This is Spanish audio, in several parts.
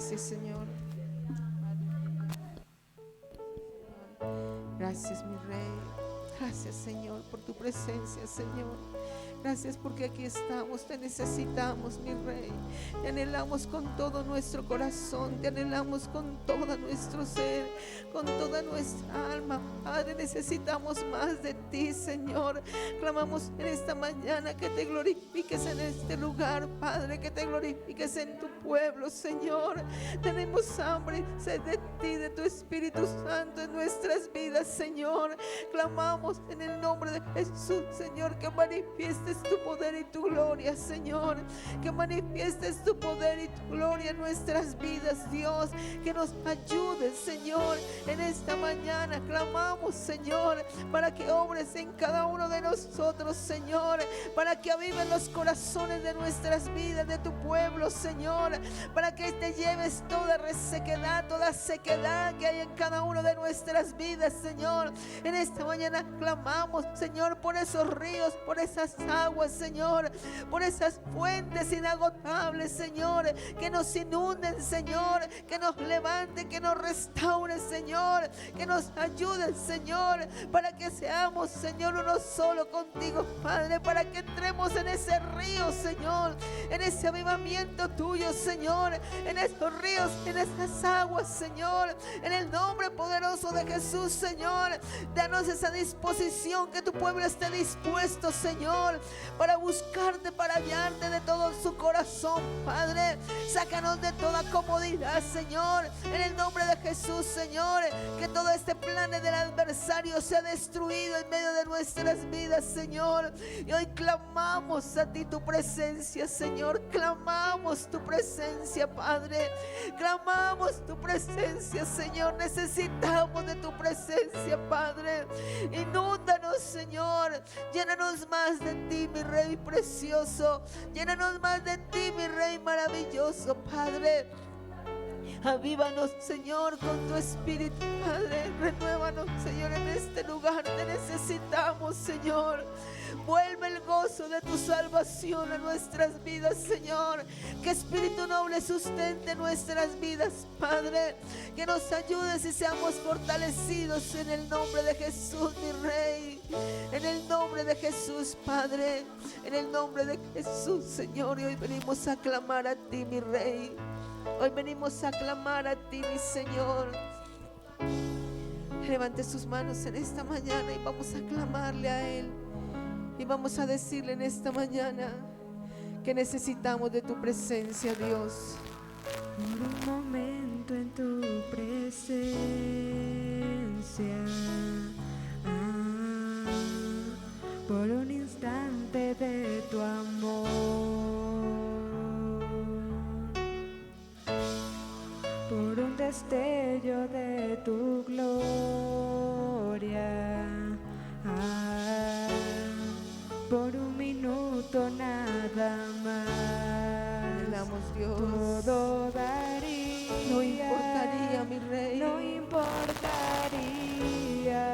Gracias, Señor. Gracias, mi Rey. Gracias, Señor, por tu presencia, Señor. Gracias porque aquí estamos, te necesitamos, mi Rey. Te anhelamos con todo nuestro corazón, te anhelamos con todo nuestro ser, con toda nuestra alma. Padre, necesitamos más de ti, Señor. Clamamos en esta mañana que te glorifiques en este lugar, Padre, que te glorifiques en tu pueblo, Señor. Tenemos hambre, sed de ti, de tu Espíritu Santo en nuestras vidas, Señor. Clamamos en el nombre de Jesús, Señor, que manifiestes tu poder y tu gloria, Señor. Que manifiestes tu poder y tu gloria en nuestras vidas, Dios. Que nos ayudes, Señor, en esta mañana. Clamamos, Señor, para que obres en cada uno de nosotros, Señor. Para que aviven los corazones de nuestras vidas, de tu pueblo, Señor. Para que te lleves toda resequedad, toda sequedad que hay en cada uno de nuestras vidas, Señor. En esta mañana clamamos, Señor, por esos ríos, por esas aguas, Señor, por esas fuentes inagotables, Señor, que nos inunden, Señor, que nos levanten, que nos restauren, Señor, que nos ayuden, Señor, para que seamos, Señor, uno solo contigo, Padre, para que entremos en ese río, Señor, en ese avivamiento tuyo, Señor, en esos ríos, en esas aguas, Señor, en el nombre poderoso de Jesús, Señor. Danos esa disposición, que tu pueblo esté dispuesto, Señor, para buscarte, para hallarte de todo su corazón, Padre. Sácanos de toda comodidad, Señor, en el nombre de Jesús, Señor. Que todo este plan del adversario sea destruido en medio de nuestras vidas, Señor. Y hoy clamamos a ti tu presencia, Señor. Clamamos tu presencia, Padre. Clamamos tu presencia, Señor. Necesitamos de tu presencia, Padre. Inúndanos, Señor. Llénanos más de ti, mi Rey precioso. Llénanos más de ti, mi Rey maravilloso, Padre. Avívanos, Señor, con tu Espíritu, Padre. Renuévanos, Señor, en este lugar. Te necesitamos, Señor. Vuelve el gozo de tu salvación a nuestras vidas, Señor. Que Espíritu noble sustente nuestras vidas, Padre. Que nos ayudes y seamos fortalecidos en el nombre de Jesús, mi Rey. En el nombre de Jesús, Padre. En el nombre de Jesús, Señor. Y hoy venimos a clamar a ti, mi Rey. Hoy venimos a clamar a ti, mi Señor. Levante sus manos en esta mañana y vamos a clamarle a Él. Y vamos a decirle en esta mañana que necesitamos de tu presencia, Dios. Por un momento en tu presencia, por un instante de tu amor, por un destello de tu gloria, por un minuto nada más. Anhelamos, Dios. Todo daría. No importaría, mi Rey. No importaría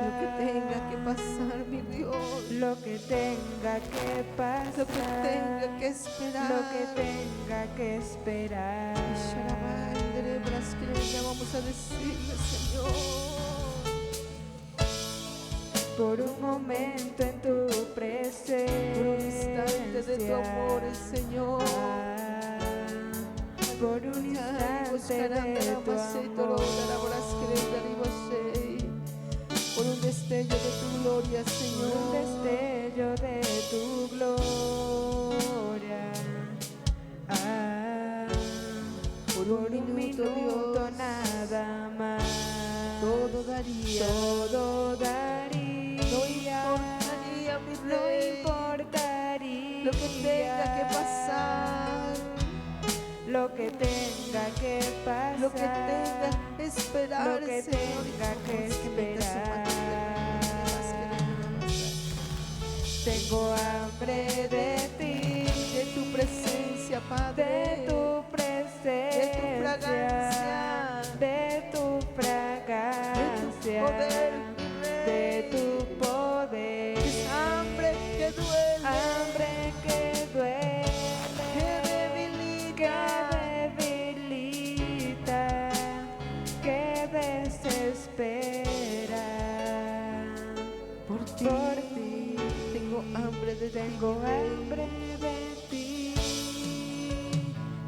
lo que tenga que pasar, mi Dios. Lo que tenga que pasar. Lo que tenga que esperar. Lo que tenga que esperar. Vamos a decirle, Señor. Por un momento en tu presencia, por un instante de tu amor, Señor. Por un instante de tu amor, por un destello de tu gloria, Señor. Por un destello de tu gloria, por un minuto, Dios, nada más. Todo daría. Todo daría. No importaría, mi Rey. No importaría lo que tenga que pasar. Lo que tenga que pasar. Lo que tenga que esperar. Lo que tenga que esperar. Tengo hambre de ti, de tu presencia, Padre. De tu presencia. De tu fragancia. De tu fragancia. De tu poder. Es hambre que duele. Hambre que duele. Que debilita. Que debilita. por ti. Tengo hambre de Tengo ti, mi Rey. hambre de ti,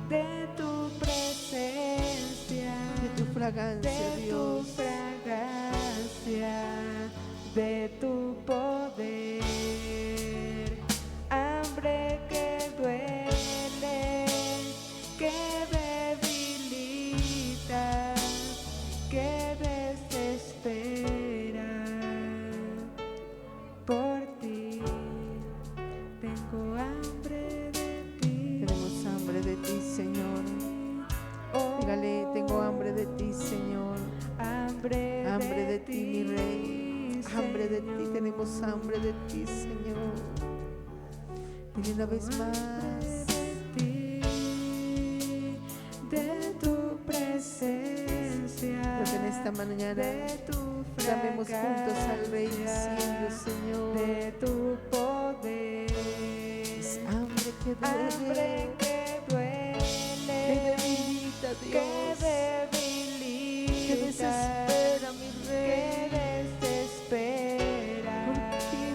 de tu presencia, De tu fragancia, de tu Dios. fragancia, de tu poder. Hambre que duele, que debilita, que desespera. Por ti tengo hambre de ti. Tenemos hambre de ti, Señor. Dígale, tengo hambre de ti, Señor. Hambre de ti, mi Rey. Hambre de ti, tenemos hambre de ti, Señor. Dile una vez más. De tu presencia, Porque en esta mañana de tu clamemos juntos al Rey diciendo, Señor, de tu poder. es hambre que Hambre duele, que duele, que debilita, que Dios, debilita, que desespera, mi que Rey. desespera. Por ti,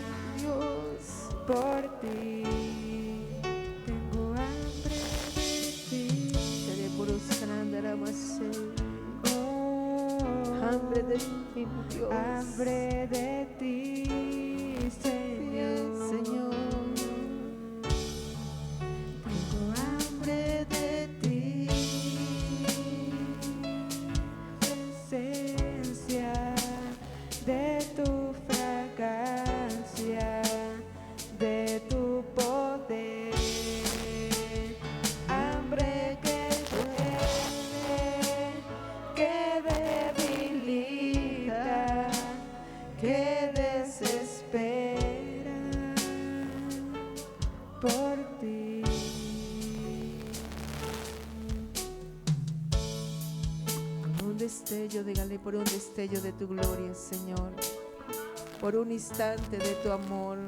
Dios. Por ti tengo hambre de ti. Seré por Oscarandaramasé. Oh, Hambre de ti, mi Dios. hambre de ti, Bien, Señor. Señor. Tengo hambre de ti, presencia, de tu fragancia, de tu poder. Hambre que duele, que debilita, que desespera. Por ti. Un destello, dígale, por un destello de tu gloria, Señor. Por un instante de tu amor.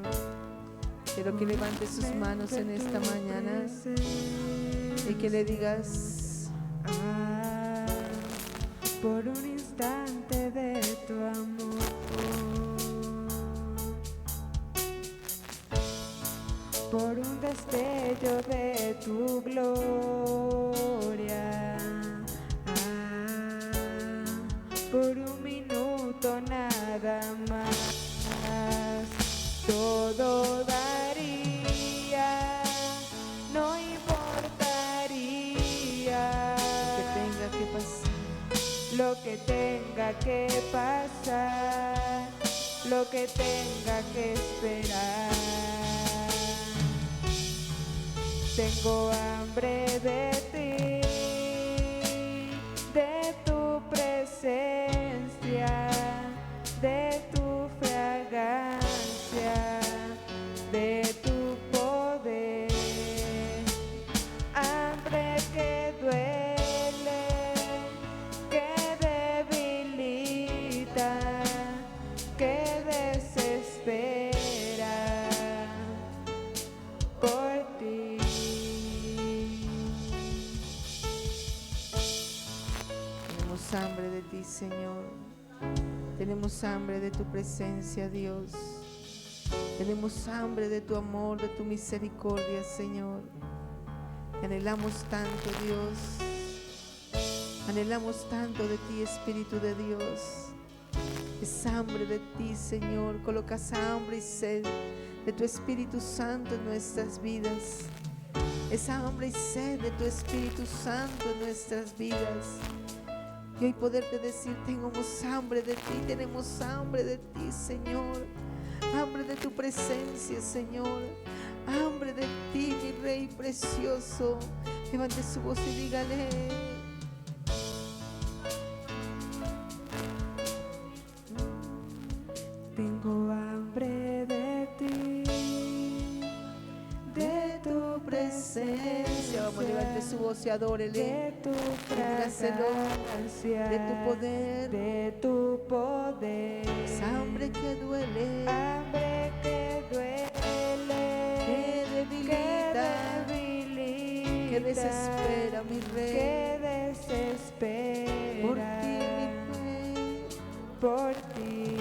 Quiero que levante sus manos en esta mañana y que le digas, Por un instante de tu amor, por un destello de tu gloria, por un minuto nada más, todo daría, no importaría lo que tenga que pasar, lo que tenga que esperar. Tengo hambre de ti, de tu presencia, de tu fragancia, de tu poder. Hambre que duele, que debilita, que desespera. Por ti. tenemos hambre de ti, Señor. Tenemos hambre de tu presencia, Dios. Tenemos hambre de tu amor, de tu misericordia, Señor. Anhelamos tanto, Dios. Anhelamos tanto de ti, Espíritu de Dios. Es hambre de ti, Señor. Colocas hambre y sed de tu Espíritu Santo en nuestras vidas. Es hambre y sed de tu Espíritu Santo en nuestras vidas. Y hoy poderte decir, tenemos hambre de ti, tenemos hambre de ti, Señor. Hambre de tu presencia, Señor. Hambre de ti, mi Rey precioso. Levante su voz y dígale. Tengo hambre de ti, de tu presencia. Vamos, levante su voz y adórele. De tu fragancia, de tu poder, de tu poder. Es hambre que duele, Hambre que duele, que debilita, que desespera, mi Rey. que desespera. Por ti, mi Rey. Por ti.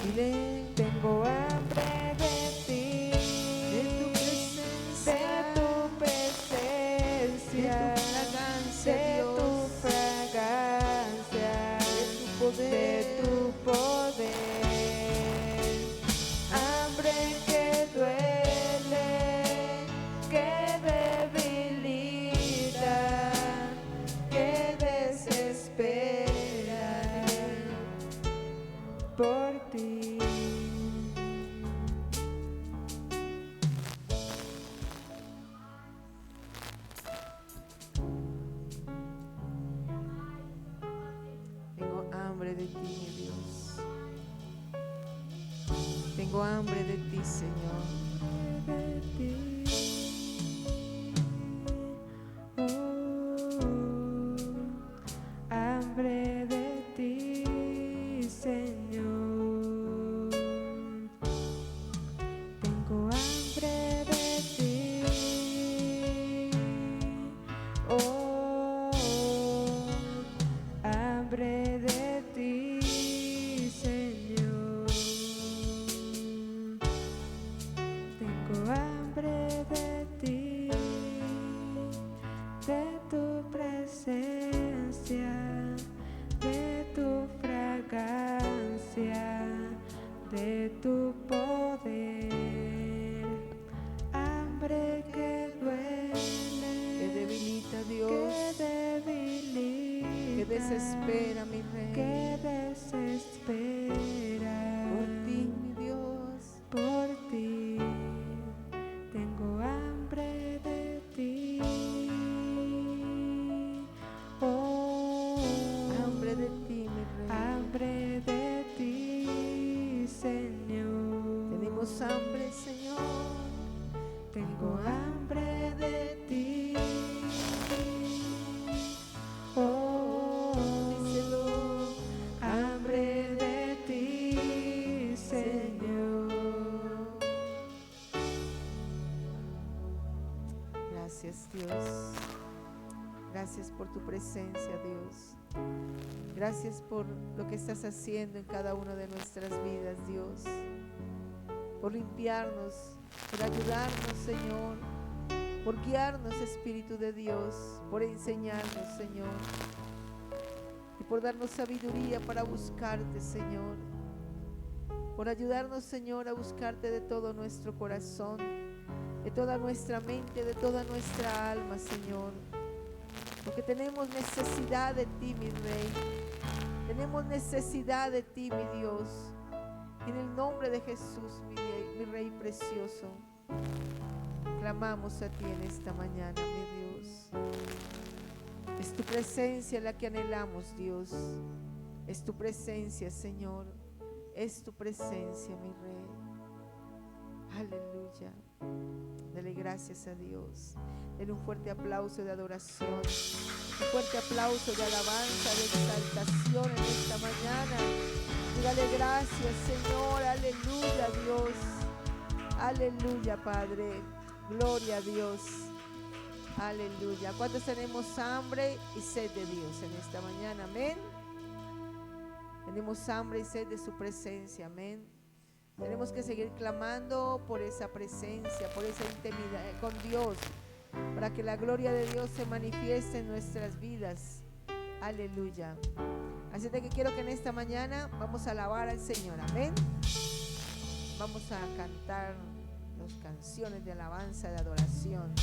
Dile, Tengo ti. Tengo hambre de ti, mi Dios. Tengo hambre de ti, Señor. De ti. Hambre de ti, Señor. Tengo hambre de ti. Oh, hambre de ti, Señor. Tengo hambre de ti, de tu presencia, de tu fragancia, de tu poder. Hambre que duele, Que debilita, Dios. que debilita, Que desespera, mi Rey. que desespera. Por ti, mi Dios. Por ti. Tengo hambre de ti. Oh, Hambre de ti, mi Rey. hambre de ti, Señor. Tenemos hambre, Señor. Tengo hambre de ti. Oh, Díselo. hambre de ti, Señor. Gracias, Dios. Gracias por tu presencia, Dios. Gracias por lo que estás haciendo en cada una de nuestras vidas, Dios. Por limpiarnos, por ayudarnos, Señor. Por guiarnos, Espíritu de Dios. Por enseñarnos, Señor. Y por darnos sabiduría para buscarte, Señor. Por ayudarnos, Señor, a buscarte de todo nuestro corazón, de toda nuestra mente, de toda nuestra alma, Señor. Porque tenemos necesidad de ti, mi Rey. Tenemos necesidad de ti, mi Dios. En el nombre de Jesús, mi Rey precioso, clamamos a ti en esta mañana, mi Dios. Es tu presencia la que anhelamos, Dios. Es tu presencia, Señor. Es tu presencia, mi Rey. Aleluya. Dale gracias a Dios. Dale un fuerte aplauso de adoración, un fuerte aplauso de alabanza, de exaltación en esta mañana. Dígale gracias, Señor. Aleluya, Dios. Aleluya, Padre. Gloria a Dios. Aleluya. ¿Cuántos tenemos hambre y sed de Dios en esta mañana? Amén. Tenemos hambre y sed de su presencia. Amén. Tenemos que seguir clamando por esa presencia, por esa intimidad con Dios, para que la gloria de Dios se manifieste en nuestras vidas. Aleluya. Así de que quiero que en esta mañana vamos a alabar al Señor. Amén. Vamos a cantar las canciones de alabanza, de adoración.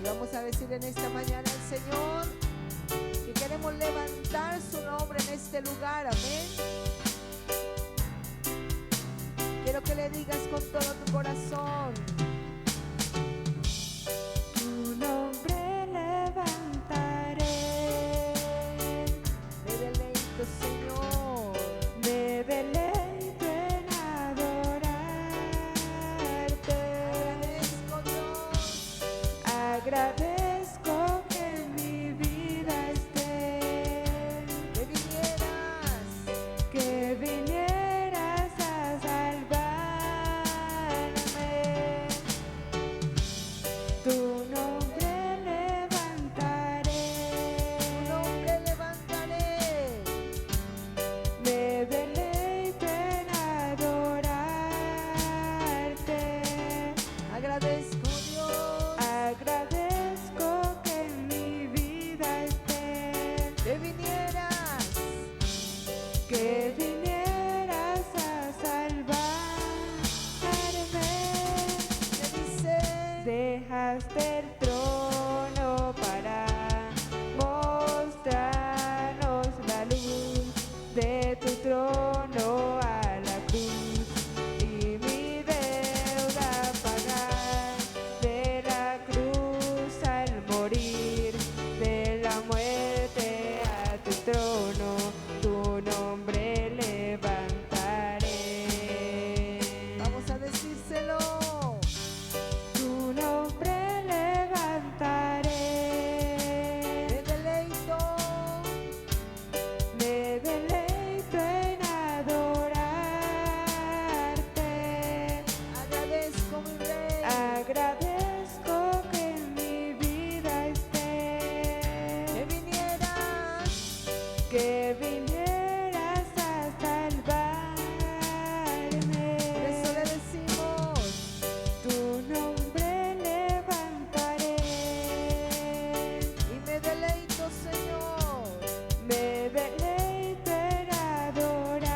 Y vamos a decir en esta mañana al Señor que queremos levantar su nombre en este lugar. Amén. Quiero que le digas con todo tu corazón: Tu nombre levantaré. me deleito, Señor. Me deleito en adorarte. Agradezco, Dios, Agradezco que en mi vida estés, que vinieras que vinieras a salvarme. agradezco que en mi vida estés, que vinieras, que vinieras a salvarme. por eso le decimos, Tu nombre levantaré y me deleito, Señor, me deleito en adorarte.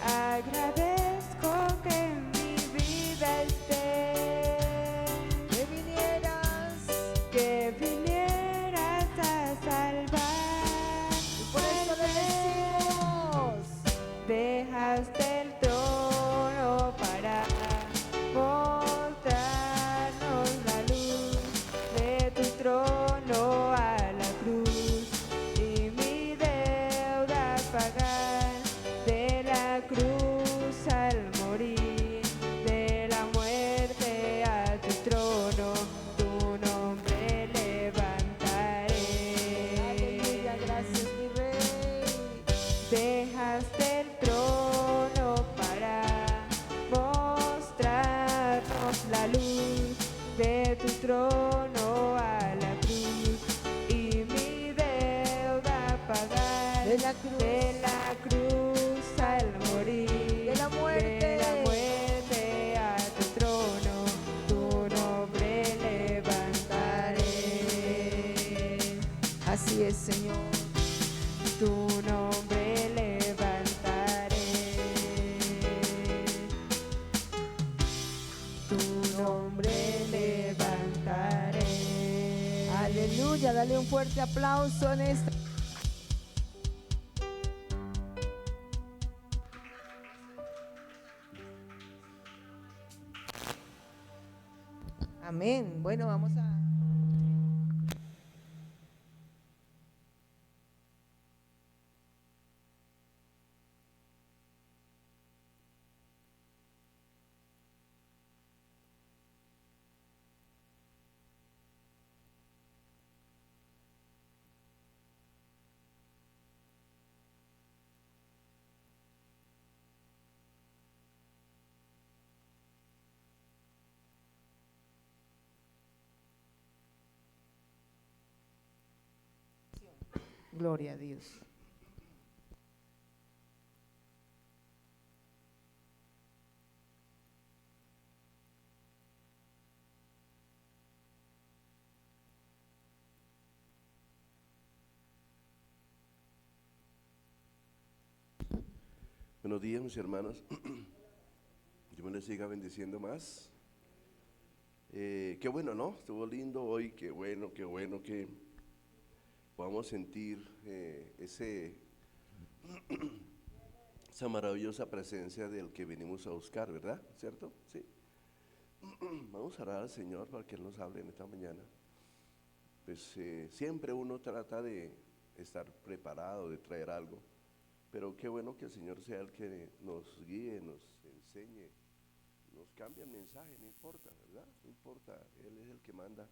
Agradezco que en mi vida estés, que vinieras, que vinieras a salvar. y por eso le decimos, Dejaste el trono para mostrarnos la luz de tu trono a la cruz y mi deuda pagar, de la cruz al morir, de la muerte a tu trono, tu nombre levantaré. aleluya, gracias mi Rey, Dejaste el trono para mostrarnos la luz de tu trono a la cruz y mi deuda pagar, de la cruz, al morir, de la muerte a tu trono, tu nombre levantaré. así es, Señor, Tu nombre levantaré, tu nombre levantaré. aleluya, dale un fuerte aplauso en esta. Amén. Bueno, vamos a... Gloria a Dios. Buenos días, mis hermanos. Dios me les siga bendiciendo más. Qué bueno, ¿no? Estuvo lindo hoy, qué bueno que podamos sentir esa maravillosa presencia del que venimos a buscar, ¿verdad? ¿Cierto? Sí. Vamos a orar al Señor para que Él nos hable en esta mañana. Pues siempre uno trata de estar preparado, de traer algo, pero qué bueno que el Señor sea el que nos guíe, nos enseñe, nos cambie el mensaje, no importa, ¿verdad? No importa, Él es el que manda.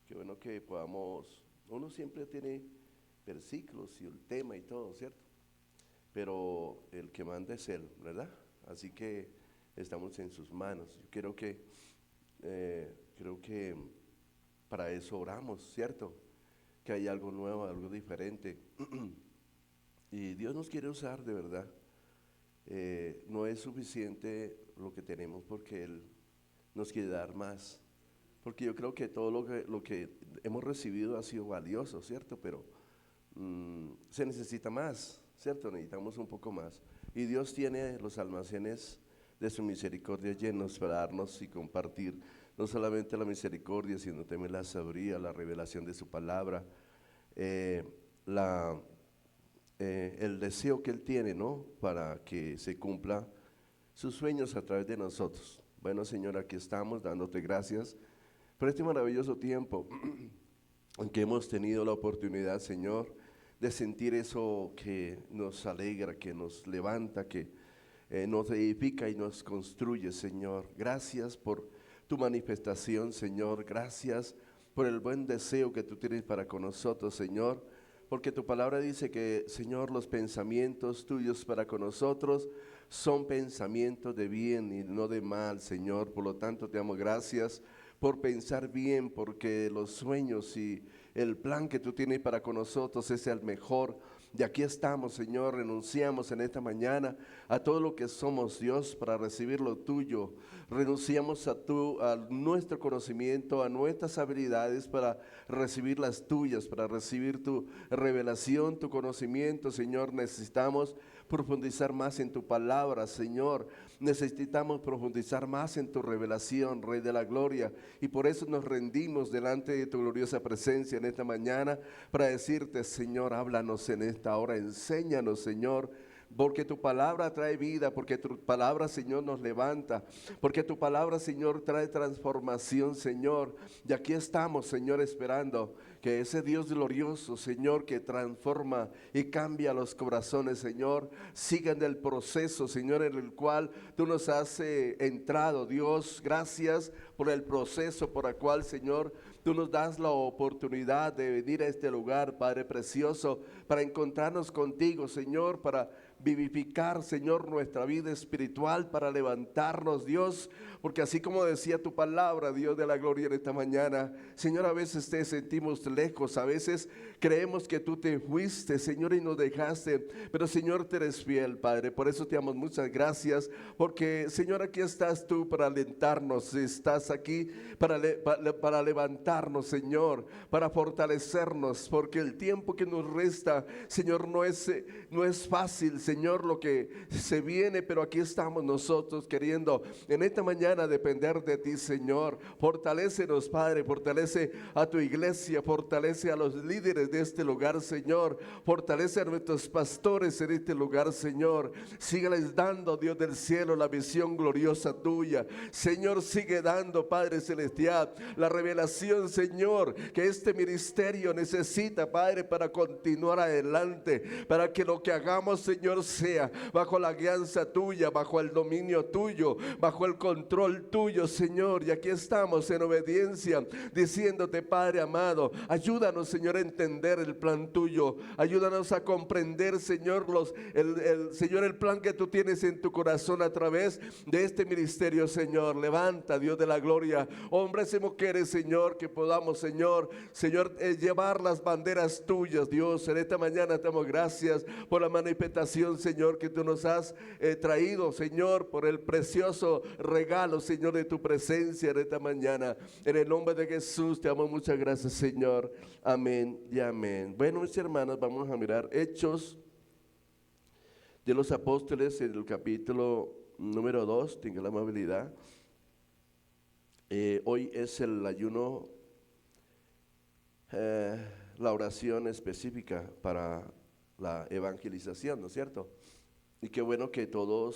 Qué bueno que podamos, uno siempre tiene versículos y el tema y todo, ¿cierto? Pero el que manda es Él, ¿verdad? Así que estamos en sus manos. Yo creo que para eso oramos, ¿cierto? Que hay algo nuevo, algo diferente. Y Dios nos quiere usar de verdad. No es suficiente lo que tenemos porque Él nos quiere dar más. Porque yo creo que todo lo que hemos recibido ha sido valioso, ¿cierto? Pero se necesita más, ¿cierto? Necesitamos un poco más. Y Dios tiene los almacenes de su misericordia llenos para darnos y compartir no solamente la misericordia, sino también la sabiduría, la revelación de su palabra, el deseo que Él tiene, ¿no? Para que se cumpla sus sueños a través de nosotros. Bueno, Señor, aquí estamos dándote gracias por este maravilloso tiempo en que hemos tenido la oportunidad, Señor, de sentir eso que nos alegra, que nos levanta, que nos edifica y nos construye, Señor. Gracias por tu manifestación, Señor. Gracias por el buen deseo que tú tienes para con nosotros, Señor, porque tu palabra dice que, Señor, los pensamientos tuyos para con nosotros son pensamientos de bien y no de mal, Señor. Por lo tanto, te damos gracias por pensar bien, porque los sueños y el plan que tú tienes para con nosotros es el mejor. Y aquí estamos, Señor, renunciamos en esta mañana a todo lo que somos, Dios, para recibir lo tuyo. Renunciamos a nuestro conocimiento, a nuestras habilidades para recibir las tuyas, para recibir tu revelación, tu conocimiento, Señor. Necesitamos profundizar más en tu palabra, Señor. Necesitamos profundizar más en tu revelación, Rey de la Gloria. Y por eso nos rendimos delante de tu gloriosa presencia en esta mañana para decirte, Señor, háblanos en esta hora, enséñanos, Señor. Porque tu palabra trae vida, porque tu palabra, Señor, nos levanta, porque tu palabra, Señor, trae transformación, Señor. Y aquí estamos, Señor, esperando que ese Dios glorioso, Señor, que transforma y cambia los corazones, Señor, siga en el proceso, Señor, en el cual tú nos has entrado. Dios, gracias por el proceso por el cual, Señor, tú nos das la oportunidad de venir a este lugar, Padre precioso, para encontrarnos contigo, Señor, para vivificar, Señor, nuestra vida espiritual, para levantarnos, Dios, porque así como decía tu palabra, Dios de la gloria, en esta mañana, Señor, a veces te sentimos lejos, a veces creemos que tú te fuiste, Señor, y nos dejaste, pero Señor, te eres fiel, Padre. Por eso te damos muchas gracias, porque Señor, aquí estás tú para alentarnos, estás aquí para levantarnos, Señor, para fortalecernos, porque el tiempo que nos resta, Señor, no es fácil, Señor, lo que se viene, pero aquí estamos nosotros queriendo en esta mañana depender de ti, Señor. Fortalécenos, Padre, fortalece a tu iglesia, fortalece a los líderes de este lugar, Señor, fortalece a nuestros pastores en este lugar, Señor. Sígueles dando, Dios del cielo, la visión gloriosa tuya, Señor. Sigue dando, Padre celestial, la revelación, Señor, que este ministerio necesita, Padre, para continuar adelante, para que lo que hagamos, Señor, sea bajo la guianza tuya, bajo el dominio tuyo, bajo el control tuyo, Señor. Y aquí estamos en obediencia, diciéndote, Padre amado, ayúdanos, Señor, a entender el plan tuyo, ayúdanos a comprender, Señor, Señor, el plan que tú tienes en tu corazón a través de este ministerio, Señor. Levanta, Dios de la gloria, hombres y mujeres, Señor, que podamos, Señor, llevar las banderas tuyas, Dios. En esta mañana te damos gracias por la manifestación, Señor, que tú nos has traído, Señor, por el precioso regalo, Señor, de tu presencia en esta mañana. En el nombre de Jesús te damos muchas gracias, Señor. Amén y amén. Bueno, mis hermanos, vamos a mirar Hechos de los Apóstoles en el capítulo número 2. Tenga la amabilidad. Hoy es el ayuno, la oración específica para la evangelización, ¿no es cierto? Y qué bueno que toda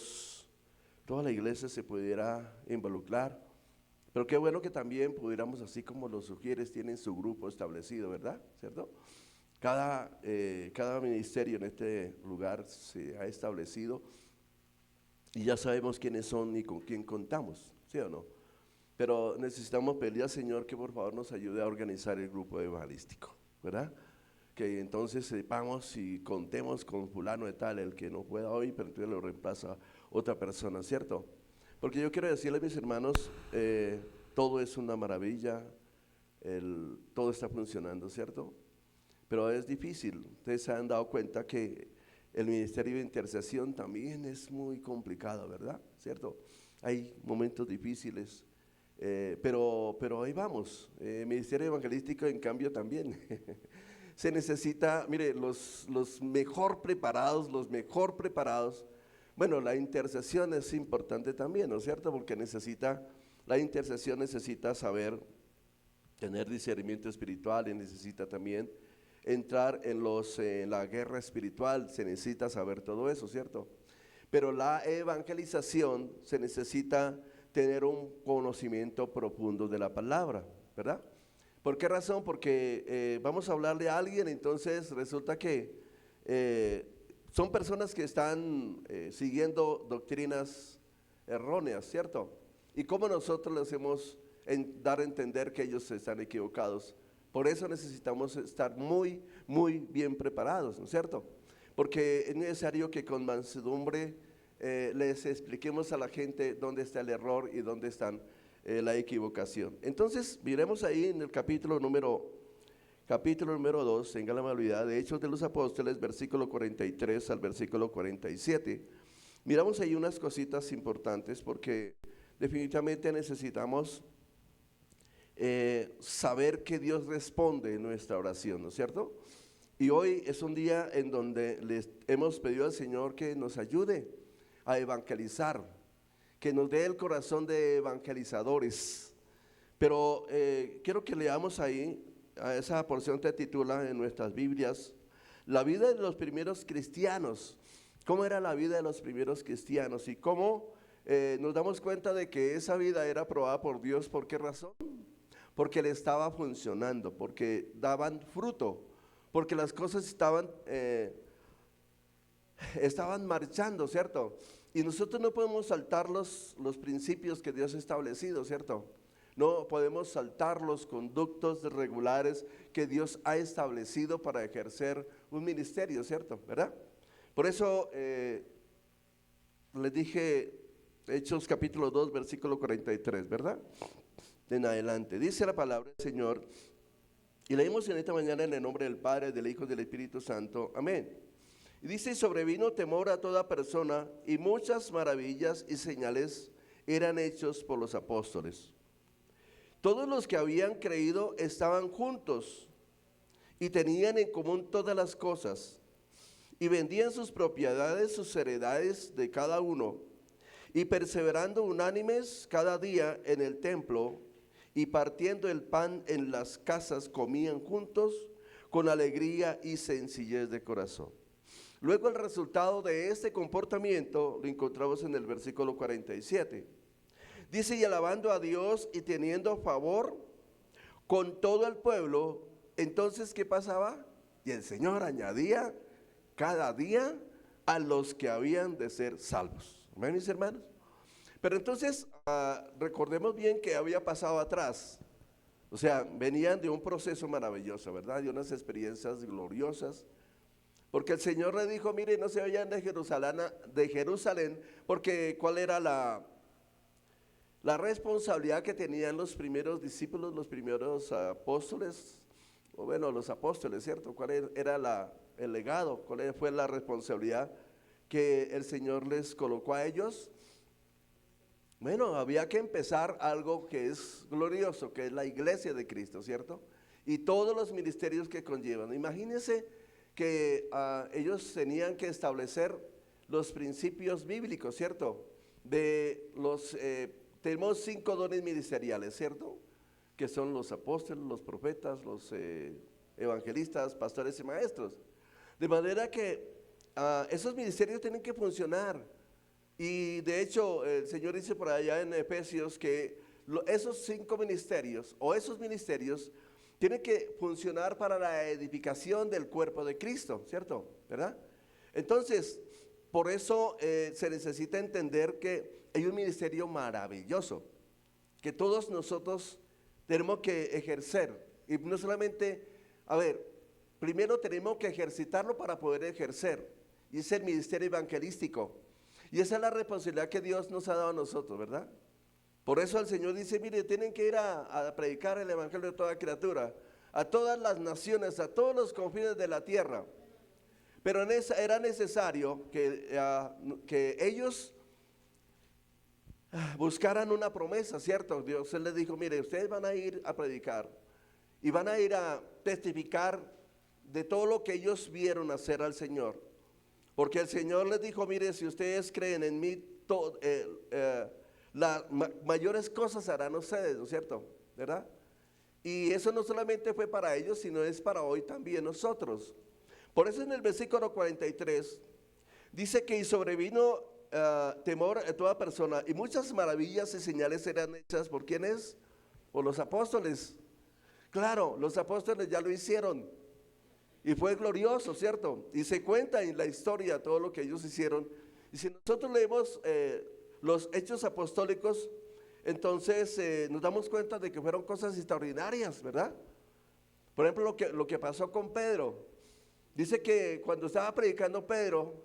la iglesia se pudiera involucrar, pero qué bueno que también pudiéramos, así como los sugieres tienen su grupo establecido, ¿verdad? ¿Cierto? Cada ministerio en este lugar se ha establecido y ya sabemos quiénes son y con quién contamos, ¿sí o no? Pero necesitamos pedirle al Señor que por favor nos ayude a organizar el grupo evangelístico, ¿verdad? Que entonces sepamos y contemos con fulano de tal, el que no pueda hoy, pero entonces lo reemplaza otra persona, ¿cierto? Porque yo quiero decirle a mis hermanos, todo es una maravilla, todo está funcionando, ¿cierto? Pero es difícil. Ustedes se han dado cuenta que el ministerio de intercesión también es muy complicado, ¿verdad? ¿Cierto? Hay momentos difíciles, pero ahí vamos. Ministerio evangelístico, en cambio, también. Se necesita, mire, los mejor preparados, bueno, la intercesión es importante también, ¿no es cierto? Porque la intercesión necesita saber, tener discernimiento espiritual, y necesita también entrar en la guerra espiritual, se necesita saber todo eso, ¿cierto? Pero la evangelización se necesita tener un conocimiento profundo de la palabra, ¿verdad? ¿Por qué razón? Porque vamos a hablarle a alguien, entonces resulta que son personas que están siguiendo doctrinas erróneas, ¿cierto? ¿Y cómo nosotros les hacemos dar a entender que ellos están equivocados? Por eso necesitamos estar muy, muy bien preparados, ¿no es cierto? Porque es necesario que con mansedumbre les expliquemos a la gente dónde está el error y dónde está la equivocación. Entonces, miremos ahí en el capítulo número 2, tenga la amabilidad, de Hechos de los Apóstoles, versículo 43 al versículo 47. Miramos ahí unas cositas importantes porque definitivamente necesitamos saber que Dios responde en nuestra oración, ¿no es cierto? Y hoy es un día en donde les hemos pedido al Señor que nos ayude a evangelizar, que nos dé el corazón de evangelizadores. Pero quiero que leamos ahí, a esa porción que titula en nuestras Biblias, la vida de los primeros cristianos. ¿Cómo era la vida de los primeros cristianos? Y cómo nos damos cuenta de que esa vida era aprobada por Dios. ¿Por qué razón? Porque le estaba funcionando, porque daban fruto, porque las cosas estaban marchando, ¿cierto? Y nosotros no podemos saltar los principios que Dios ha establecido, ¿cierto? No podemos saltar los conductos regulares que Dios ha establecido para ejercer un ministerio, ¿cierto? ¿Verdad? Por eso les dije Hechos capítulo 2, versículo 43, ¿verdad? En adelante, dice la palabra del Señor, y leímos en esta mañana en el nombre del Padre, del Hijo y del Espíritu Santo, amén. Y dice, sobrevino temor a toda persona, y muchas maravillas y señales eran hechos por los apóstoles. Todos los que habían creído estaban juntos, y tenían en común todas las cosas, y vendían sus propiedades, sus heredades de cada uno, y perseverando unánimes cada día en el templo, y partiendo el pan en las casas, comían juntos con alegría y sencillez de corazón. Luego el resultado de este comportamiento lo encontramos en el versículo 47. Dice, y alabando a Dios y teniendo favor con todo el pueblo, entonces ¿qué pasaba? Y el Señor añadía cada día a los que habían de ser salvos. ¿Amén, mis hermanos? Pero entonces recordemos bien que había pasado atrás. O sea, venían de un proceso maravilloso, ¿verdad? De unas experiencias gloriosas. Porque el Señor le dijo, mire, no se vayan de Jerusalén, porque ¿cuál era la responsabilidad que tenían los primeros discípulos, los primeros apóstoles? O bueno, los apóstoles, ¿cierto? ¿Cuál era el legado? ¿Cuál fue la responsabilidad que el Señor les colocó a ellos? Bueno, había que empezar algo que es glorioso, que es la iglesia de Cristo, ¿cierto? Y todos los ministerios que conllevan. Imagínense que ellos tenían que establecer los principios bíblicos, ¿cierto? Tenemos 5 dones ministeriales, ¿cierto? Que son los apóstoles, los profetas, los evangelistas, pastores y maestros. De manera que esos ministerios tienen que funcionar. Y de hecho, el Señor dice por allá en Efesios que esos 5 ministerios o esos ministerios tienen que funcionar para la edificación del cuerpo de Cristo, ¿cierto? ¿Verdad? Entonces, por eso se necesita entender que hay un ministerio maravilloso que todos nosotros tenemos que ejercer. Y no solamente, primero tenemos que ejercitarlo para poder ejercer. Y es el ministerio evangelístico. Y esa es la responsabilidad que Dios nos ha dado a nosotros, ¿verdad? Por eso el Señor dice, mire, tienen que ir a predicar el evangelio de toda criatura, a todas las naciones, a todos los confines de la tierra. Pero era necesario que ellos buscaran una promesa, ¿cierto? Dios les dijo, mire, ustedes van a ir a predicar y van a ir a testificar de todo lo que ellos vieron hacer al Señor. Porque el Señor les dijo, mire, si ustedes creen en mí, las mayores cosas harán ustedes, ¿no es cierto? ¿Verdad? Y eso no solamente fue para ellos, sino es para hoy también nosotros. Por eso en el versículo 43 dice que y sobrevino temor a toda persona, y muchas maravillas y señales eran hechas ¿por quiénes? Por los apóstoles. Claro, los apóstoles ya lo hicieron. Y fue glorioso, ¿cierto? Y se cuenta en la historia todo lo que ellos hicieron. Y si nosotros leemos los hechos apostólicos, entonces nos damos cuenta de que fueron cosas extraordinarias, ¿verdad? Por ejemplo, lo que pasó con Pedro. Dice que cuando estaba predicando Pedro,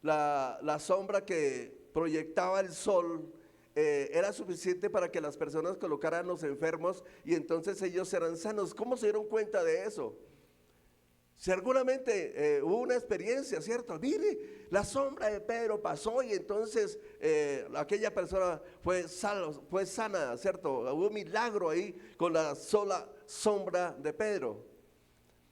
la sombra que proyectaba el sol era suficiente para que las personas colocaran los enfermos y entonces ellos eran sanos. ¿Cómo se dieron cuenta de eso? Seguramente hubo una experiencia, ¿cierto? Mire, la sombra de Pedro pasó y entonces aquella persona fue sana, ¿cierto? Hubo un milagro ahí con la sola sombra de Pedro.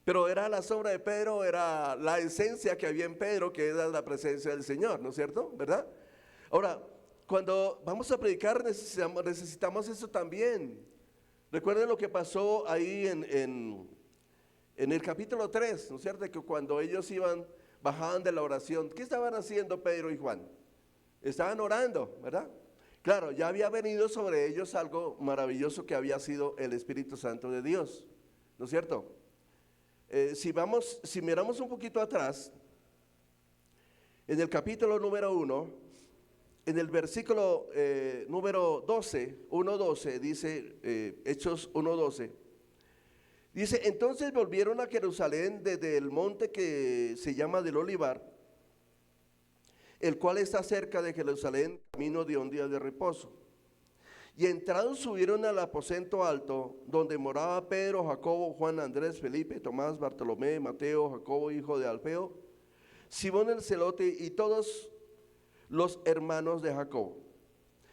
Pero era la sombra de Pedro, era la esencia que había en Pedro, que era la presencia del Señor, ¿no es cierto? ¿Verdad? Ahora, cuando vamos a predicar necesitamos eso también. Recuerden lo que pasó ahí en el capítulo 3, ¿no es cierto? Que cuando ellos bajaban de la oración, ¿qué estaban haciendo Pedro y Juan? Estaban orando, ¿verdad? Claro, ya había venido sobre ellos algo maravilloso que había sido el Espíritu Santo de Dios, ¿no es cierto? Si miramos un poquito atrás, en el capítulo número 1, en el versículo número 1:12, dice Hechos 1:12, dice, entonces volvieron a Jerusalén desde el monte que se llama del Olivar, el cual está cerca de Jerusalén, camino de un día de reposo. Y entrados subieron al aposento alto, donde moraba Pedro, Jacobo, Juan, Andrés, Felipe, Tomás, Bartolomé, Mateo, Jacobo, hijo de Alfeo, Simón el celote y todos los hermanos de Jacobo.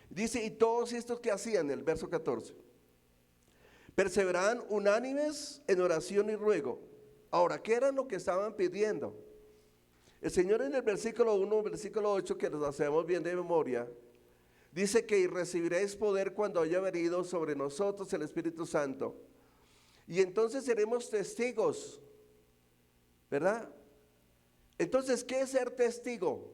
Dice, y todos estos que hacían, el verso 14, perseveraban unánimes en oración y ruego. Ahora, ¿qué era lo que estaban pidiendo? El Señor en el versículo 1, versículo 8, que nos hacemos bien de memoria, dice que recibiréis poder cuando haya venido sobre nosotros el Espíritu Santo. Y entonces seremos testigos, ¿verdad? Entonces, ¿qué es ser testigo?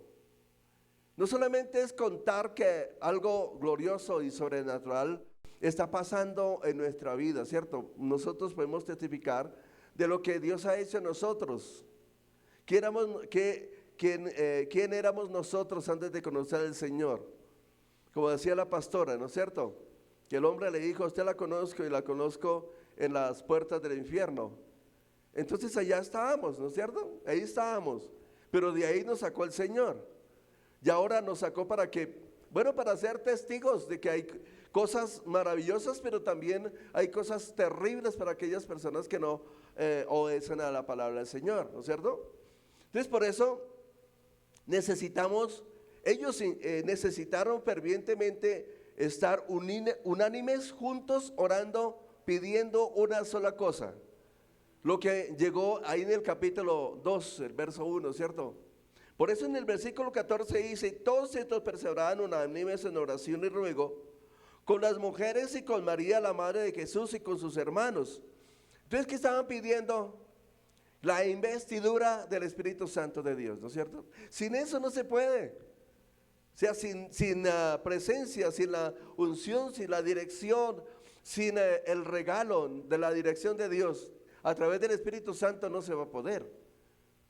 No solamente es contar que algo glorioso y sobrenatural está pasando en nuestra vida, ¿cierto? Nosotros podemos testificar de lo que Dios ha hecho en nosotros. ¿Quién éramos nosotros antes de conocer al Señor? Como decía la pastora, ¿no es cierto? Que el hombre le dijo, usted la conozco y la conozco en las puertas del infierno. Entonces allá estábamos, ¿no es cierto? Ahí estábamos, pero de ahí nos sacó el Señor. Y ahora nos sacó para ser testigos de que hay cosas maravillosas, pero también hay cosas terribles para aquellas personas que no obedecen a la palabra del Señor, ¿no es cierto? Entonces por eso ellos necesitaron fervientemente estar unánimes, juntos, orando, pidiendo una sola cosa. Lo que llegó ahí en el capítulo 2, el verso 1, ¿cierto? Por eso en el versículo 14 dice, todos estos perseveraban unánimes en oración y ruego, con las mujeres y con María, la madre de Jesús, y con sus hermanos. Entonces, ¿qué estaban pidiendo? La investidura del Espíritu Santo de Dios, ¿no es cierto? Sin eso no se puede. O sea, sin la presencia, sin la unción, sin la dirección, sin el regalo de la dirección de Dios, a través del Espíritu Santo no se va a poder.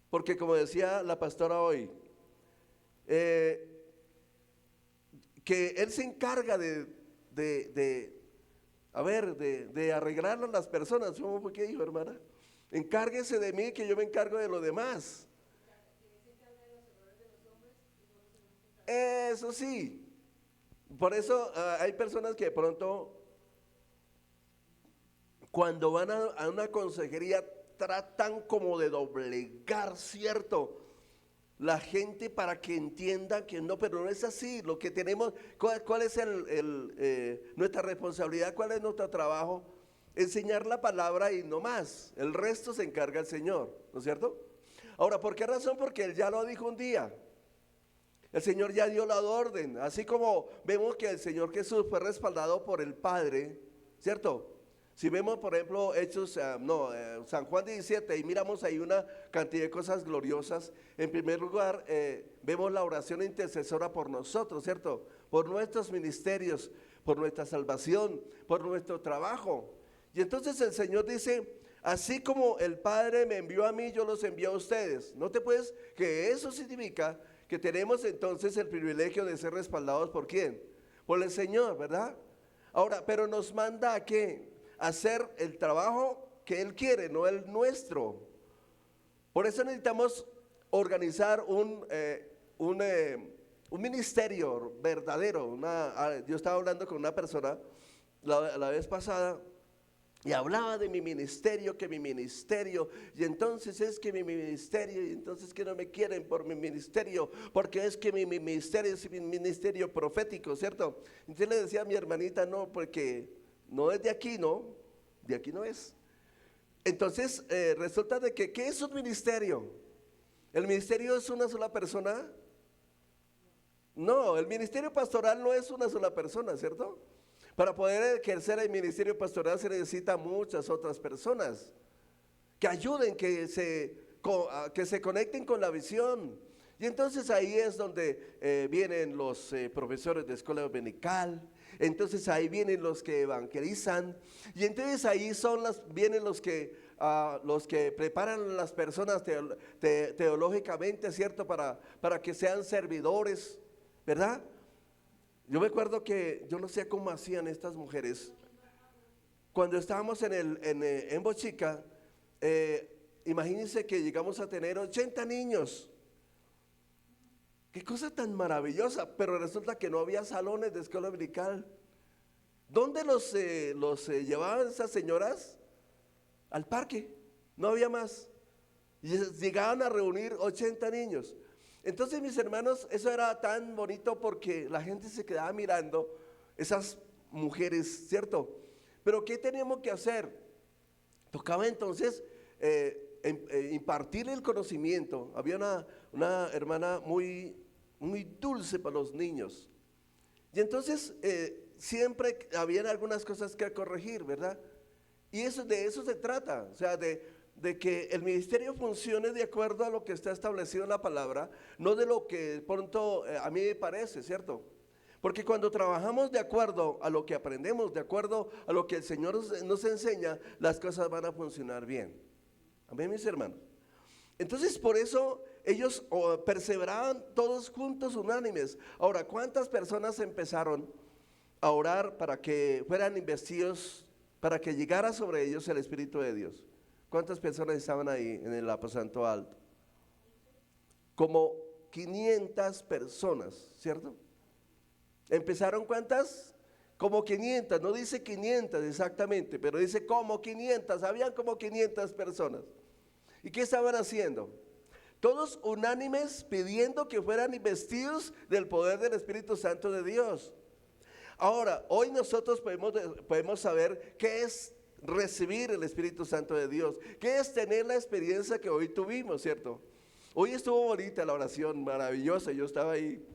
Porque como decía la pastora hoy, que Él se encarga de arreglar a las personas. ¿Cómo fue que dijo, hermana? Encárguese de mí, que yo me encargo de lo demás. Eso sí. Por eso hay personas que de pronto, cuando van a una consejería, tratan como de doblegar, ¿cierto?, la gente para que entienda que no, pero no es así. Lo que tenemos, ¿cuál es nuestra responsabilidad? ¿Cuál es nuestro trabajo? Enseñar la palabra y no más. El resto se encarga el Señor, ¿no es cierto? Ahora, ¿por qué razón? Porque Él ya lo dijo un día. El Señor ya dio la orden. Así como vemos que el Señor Jesús fue respaldado por el Padre, ¿cierto? Si vemos, por ejemplo, San Juan 17, y miramos ahí una cantidad de cosas gloriosas. En primer lugar, vemos la oración intercesora por nosotros, ¿cierto? Por nuestros ministerios, por nuestra salvación, por nuestro trabajo. Y entonces el Señor dice, así como el Padre me envió a mí, yo los envío a ustedes. ¿No te puedes? Que eso significa que tenemos entonces el privilegio de ser respaldados ¿por quién? Por el Señor, ¿verdad? Ahora, pero nos manda a qué? Hacer el trabajo que Él quiere, no el nuestro. Por eso necesitamos organizar un ministerio verdadero. Yo estaba hablando con una persona la vez pasada y hablaba de mi ministerio, y entonces es que mi ministerio, y entonces que no me quieren por mi ministerio, porque es que mi ministerio es mi ministerio profético, ¿cierto? Entonces le decía a mi hermanita, no, porque no es de aquí, ¿no? De aquí no es. Entonces resulta de que, ¿qué es un ministerio? ¿El ministerio es una sola persona? No, el ministerio pastoral no es una sola persona, ¿cierto? Para poder ejercer el ministerio pastoral se necesita muchas otras personas que ayuden, que se conecten con la visión. Y entonces ahí es donde vienen los profesores de escuela dominical, entonces ahí vienen los que evangelizan, y entonces ahí vienen los que preparan a las personas teológicamente, ¿cierto? Para que sean servidores, ¿verdad? Yo me acuerdo que yo no sé cómo hacían estas mujeres. Cuando estábamos en Bochica, imagínense que llegamos a tener 80 niños. Qué cosa tan maravillosa, pero resulta que no había salones de escuela dominical. ¿Dónde los llevaban esas señoras? Al parque, no había más. Y llegaban a reunir 80 niños. Entonces, mis hermanos, eso era tan bonito porque la gente se quedaba mirando esas mujeres, ¿cierto? Pero ¿qué teníamos que hacer? Tocaba entonces impartir el conocimiento. Había una hermana muy dulce para los niños. Y entonces siempre habían algunas cosas que corregir, ¿verdad? Y de eso se trata, o sea, de que el ministerio funcione de acuerdo a lo que está establecido en la palabra, no de lo que pronto a mí me parece, ¿cierto? Porque cuando trabajamos de acuerdo a lo que aprendemos, de acuerdo a lo que el Señor nos enseña, las cosas van a funcionar bien. Amén, mis hermanos. Entonces, por eso ellos perseveraban todos juntos, unánimes. Ahora, ¿cuántas personas empezaron a orar para que fueran investidos, para que llegara sobre ellos el Espíritu de Dios? ¿Cuántas personas estaban ahí en el aposento alto? Como 500 personas, ¿cierto? ¿Empezaron cuántas? Como 500, no dice 500 exactamente, pero dice como 500, habían como 500 personas. ¿Y qué estaban haciendo? Todos unánimes pidiendo que fueran investidos del poder del Espíritu Santo de Dios. Ahora, hoy nosotros podemos saber qué es recibir el Espíritu Santo de Dios, qué es tener la experiencia que hoy tuvimos, ¿cierto? Hoy estuvo bonita la oración, maravillosa, yo estaba ahí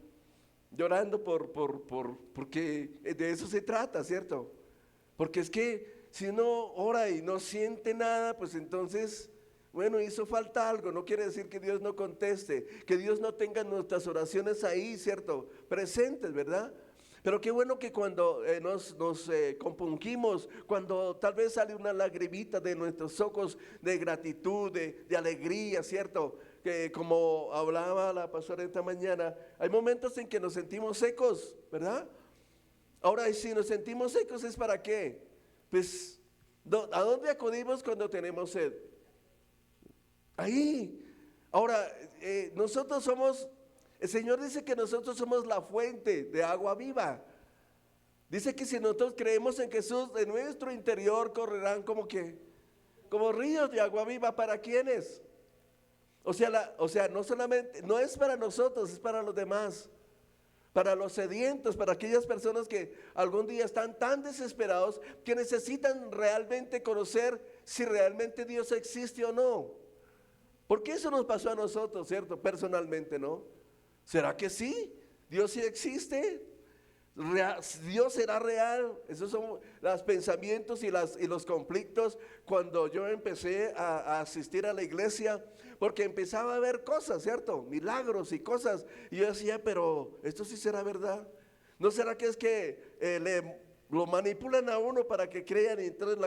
llorando porque de eso se trata, ¿cierto? Porque es que si uno ora y no siente nada, pues entonces, bueno, hizo falta algo. No quiere decir que Dios no conteste, que Dios no tenga nuestras oraciones ahí, ¿cierto? Presentes, ¿verdad? Pero qué bueno que cuando nos compungimos, cuando tal vez sale una lagrimita de nuestros ojos de gratitud, de alegría, ¿cierto? Que como hablaba la pastora esta mañana, hay momentos en que nos sentimos secos, ¿verdad? Ahora, y si nos sentimos secos, ¿es para qué? Pues, ¿a dónde acudimos cuando tenemos sed? Ahí. Ahora, nosotros somos... El Señor dice que nosotros somos la fuente de agua viva. Dice que si nosotros creemos en Jesús, de nuestro interior correrán como ríos de agua viva. ¿Para quiénes? O sea, no solamente, no es para nosotros, es para los demás. Para los sedientos, para aquellas personas que algún día están tan desesperados que necesitan realmente conocer si realmente Dios existe o no. Porque eso nos pasó a nosotros, ¿cierto? Personalmente, ¿no? ¿Será que sí? ¿Dios sí existe? ¿Dios será real? Esos son los pensamientos y los conflictos cuando yo empecé a asistir a la iglesia, porque empezaba a ver cosas, ¿cierto? Milagros y cosas. Y yo decía, pero ¿esto sí será verdad? ¿No será que es que lo manipulan a uno para que crean y entonces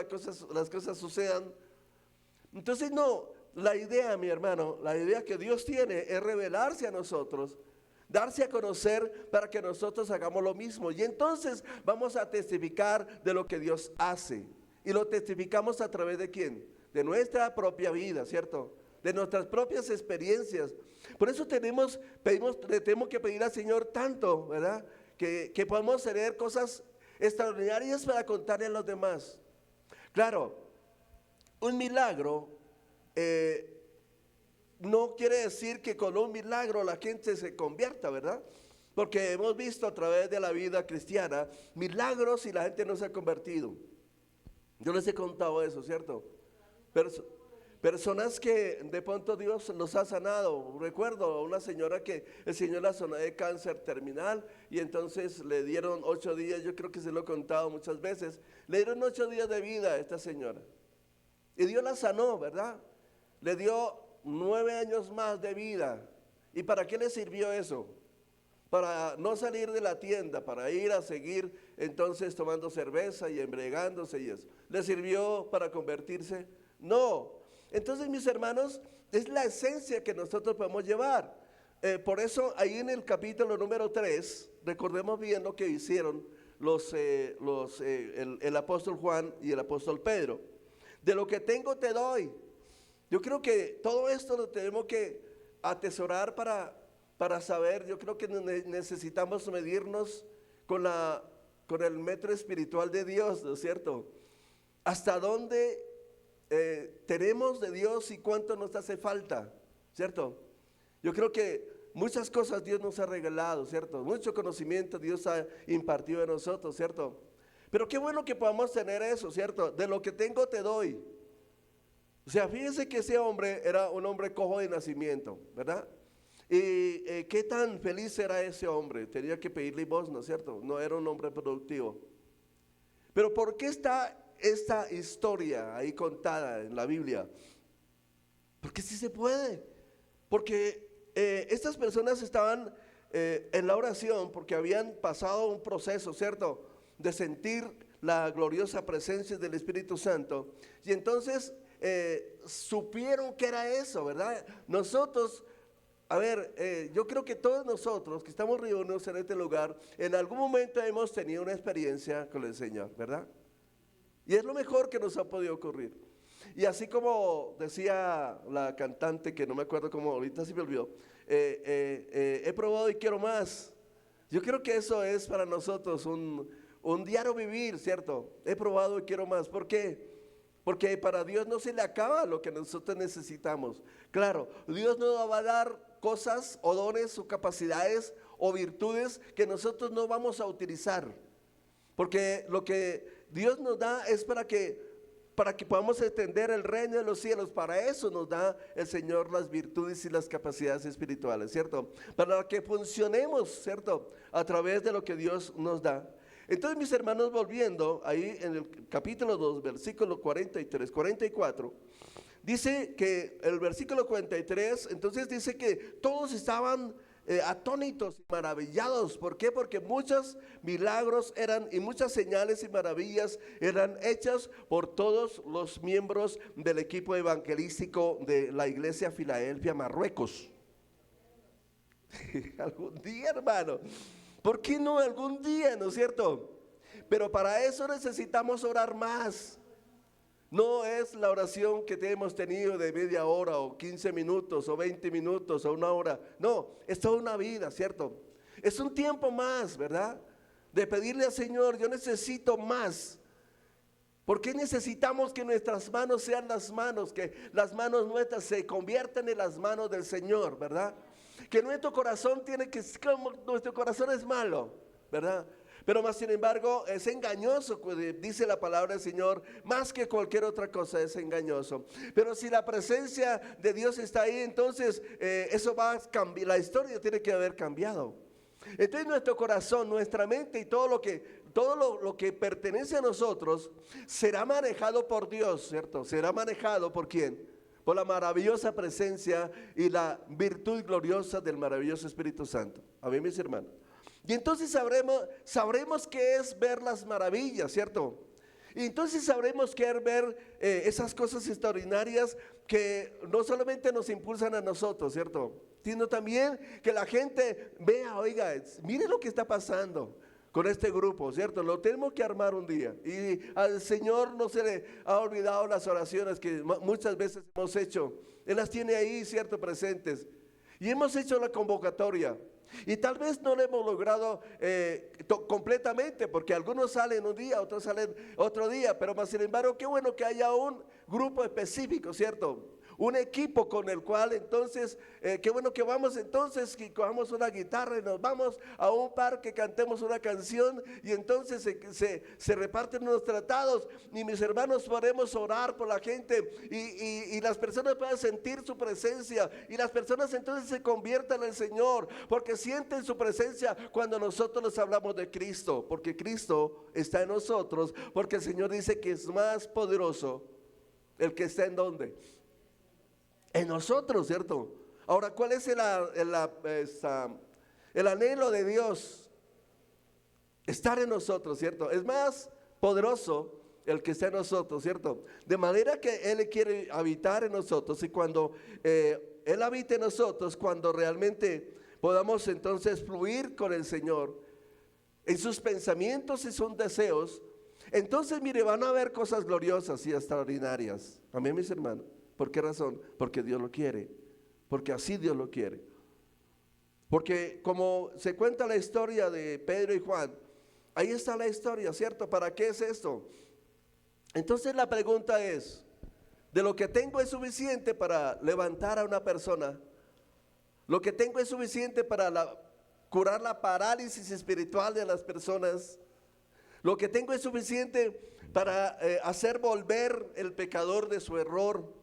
las cosas sucedan? Entonces no, la idea, mi hermano, la idea que Dios tiene es revelarse a nosotros, darse a conocer para que nosotros hagamos lo mismo. Y entonces vamos a testificar de lo que Dios hace. ¿Y lo testificamos a través de quién? de nuestra propia vida, ¿cierto? De nuestras propias experiencias. Por eso le tenemos que pedir al Señor tanto, ¿verdad? Que podamos tener cosas extraordinarias para contarle a los demás. Claro, un milagro no quiere decir que con un milagro la gente se convierta, ¿verdad? Porque hemos visto a través de la vida cristiana milagros y la gente no se ha convertido. Yo les he contado eso, ¿cierto? Personas que de pronto Dios los ha sanado. Recuerdo a una señora que el Señor la sanó de cáncer terminal y entonces le dieron 8 días, yo creo que se lo he contado muchas veces, le dieron 8 días de vida a esta señora. Y Dios la sanó, ¿verdad? Le dio 9 años más de vida. ¿Y para qué le sirvió eso? Para no salir de la tienda, para ir a seguir entonces tomando cerveza y embriagándose y eso. ¿Le sirvió para convertirse? No. Entonces, mis hermanos, es la esencia que nosotros podemos llevar. Por eso ahí en el capítulo número 3, recordemos bien lo que hicieron el apóstol Juan y el apóstol Pedro. De lo que tengo te doy. Yo creo que todo esto lo tenemos que atesorar para saber. Yo creo que necesitamos medirnos con el metro espiritual de Dios, ¿no es cierto? Hasta dónde tenemos de Dios y cuánto nos hace falta, ¿cierto? Yo creo que muchas cosas Dios nos ha regalado, ¿cierto? Mucho conocimiento Dios ha impartido en nosotros, ¿cierto? Pero qué bueno que podamos tener eso, ¿cierto? De lo que tengo te doy. O sea, fíjense que ese hombre era un hombre cojo de nacimiento, ¿verdad? Y qué tan feliz era ese hombre. Tenía que pedir limosna, ¿cierto? No era un hombre productivo. Pero ¿por qué está esta historia ahí contada en la Biblia? Porque sí se puede. Porque estas personas estaban en la oración porque habían pasado un proceso, ¿cierto? De sentir la gloriosa presencia del Espíritu Santo. Y entonces supieron que era eso, ¿verdad? Nosotros, yo creo que todos nosotros que estamos reunidos en este lugar, en algún momento hemos tenido una experiencia con el Señor, ¿verdad? Y es lo mejor que nos ha podido ocurrir. Y así como decía la cantante, que no me acuerdo cómo, ahorita sí me olvidó, he probado y quiero más. Yo creo que eso es para nosotros un diario vivir, ¿cierto? He probado y quiero más. ¿Por qué? Porque para Dios no se le acaba lo que nosotros necesitamos. Claro, Dios nos va a dar cosas o dones o capacidades o virtudes que nosotros no vamos a utilizar. Porque lo que Dios nos da es para que podamos extender el reino de los cielos. Para eso nos da el Señor las virtudes y las capacidades espirituales, ¿cierto? Para que funcionemos, ¿cierto? A través de lo que Dios nos da. Entonces, mis hermanos, volviendo ahí en el capítulo 2, versículo 43, 44, dice que el versículo 43, entonces dice que todos estaban atónitos y maravillados. ¿Por qué? Porque muchos milagros y muchas señales y maravillas eran hechas por todos los miembros del equipo evangelístico de la iglesia Filadelfia, Marruecos. Algún día, hermano. ¿Por qué no algún día, no es cierto? Pero para eso necesitamos orar más. No es la oración que hemos tenido de media hora o 15 minutos o 20 minutos o una hora. No, es toda una vida, ¿cierto? Es un tiempo más, ¿verdad? De pedirle al Señor, yo necesito más. ¿Por qué necesitamos que nuestras manos sean las manos, que las manos nuestras se conviertan en las manos del Señor, ¿verdad? Que nuestro corazón nuestro corazón es malo, ¿verdad? Pero más sin embargo es engañoso, dice la palabra del Señor, más que cualquier otra cosa es engañoso. Pero si la presencia de Dios está ahí, entonces eso va a cambiar, la historia tiene que haber cambiado. Entonces nuestro corazón, nuestra mente y todo lo que pertenece a nosotros será manejado por Dios, ¿cierto? Será manejado ¿por quién? Por la maravillosa presencia y la virtud gloriosa del maravilloso Espíritu Santo. Amén, mis hermanos. Y entonces sabremos qué es ver las maravillas, ¿cierto? Y entonces sabremos qué es ver esas cosas extraordinarias que no solamente nos impulsan a nosotros, ¿cierto? Sino también que la gente vea, oiga, mire lo que está pasando con este grupo, ¿cierto? Lo tenemos que armar un día. Y al Señor no se le ha olvidado las oraciones que muchas veces hemos hecho. Él las tiene ahí, ¿cierto? Presentes. Y hemos hecho la convocatoria. Y tal vez no lo hemos logrado completamente, porque algunos salen un día, otros salen otro día. Pero más sin embargo, qué bueno que haya un grupo específico, ¿cierto? Un equipo con el cual entonces, qué bueno que vamos entonces, que cojamos una guitarra y nos vamos a un parque, cantemos una canción y entonces se reparten unos tratados y mis hermanos podemos orar por la gente y las personas pueden sentir su presencia y las personas entonces se conviertan al Señor porque sienten su presencia cuando nosotros les hablamos de Cristo, porque Cristo está en nosotros, porque el Señor dice que es más poderoso el que está en donde. En nosotros, ¿cierto? Ahora, ¿cuál es el anhelo de Dios? Estar en nosotros, ¿cierto? Es más poderoso el que está en nosotros, ¿cierto? De manera que Él quiere habitar en nosotros y cuando Él habita en nosotros, cuando realmente podamos entonces fluir con el Señor en sus pensamientos y sus deseos, entonces mire, van a haber cosas gloriosas y extraordinarias. Amén, mis hermanos. ¿Por qué razón? Porque Dios lo quiere, porque así Dios lo quiere. Porque como se cuenta la historia de Pedro y Juan, ahí está la historia, ¿cierto? ¿Para qué es esto? Entonces la pregunta es, ¿de lo que tengo es suficiente para levantar a una persona? ¿Lo que tengo es suficiente para curar la parálisis espiritual de las personas? ¿Lo que tengo es suficiente para hacer volver el pecador de su error?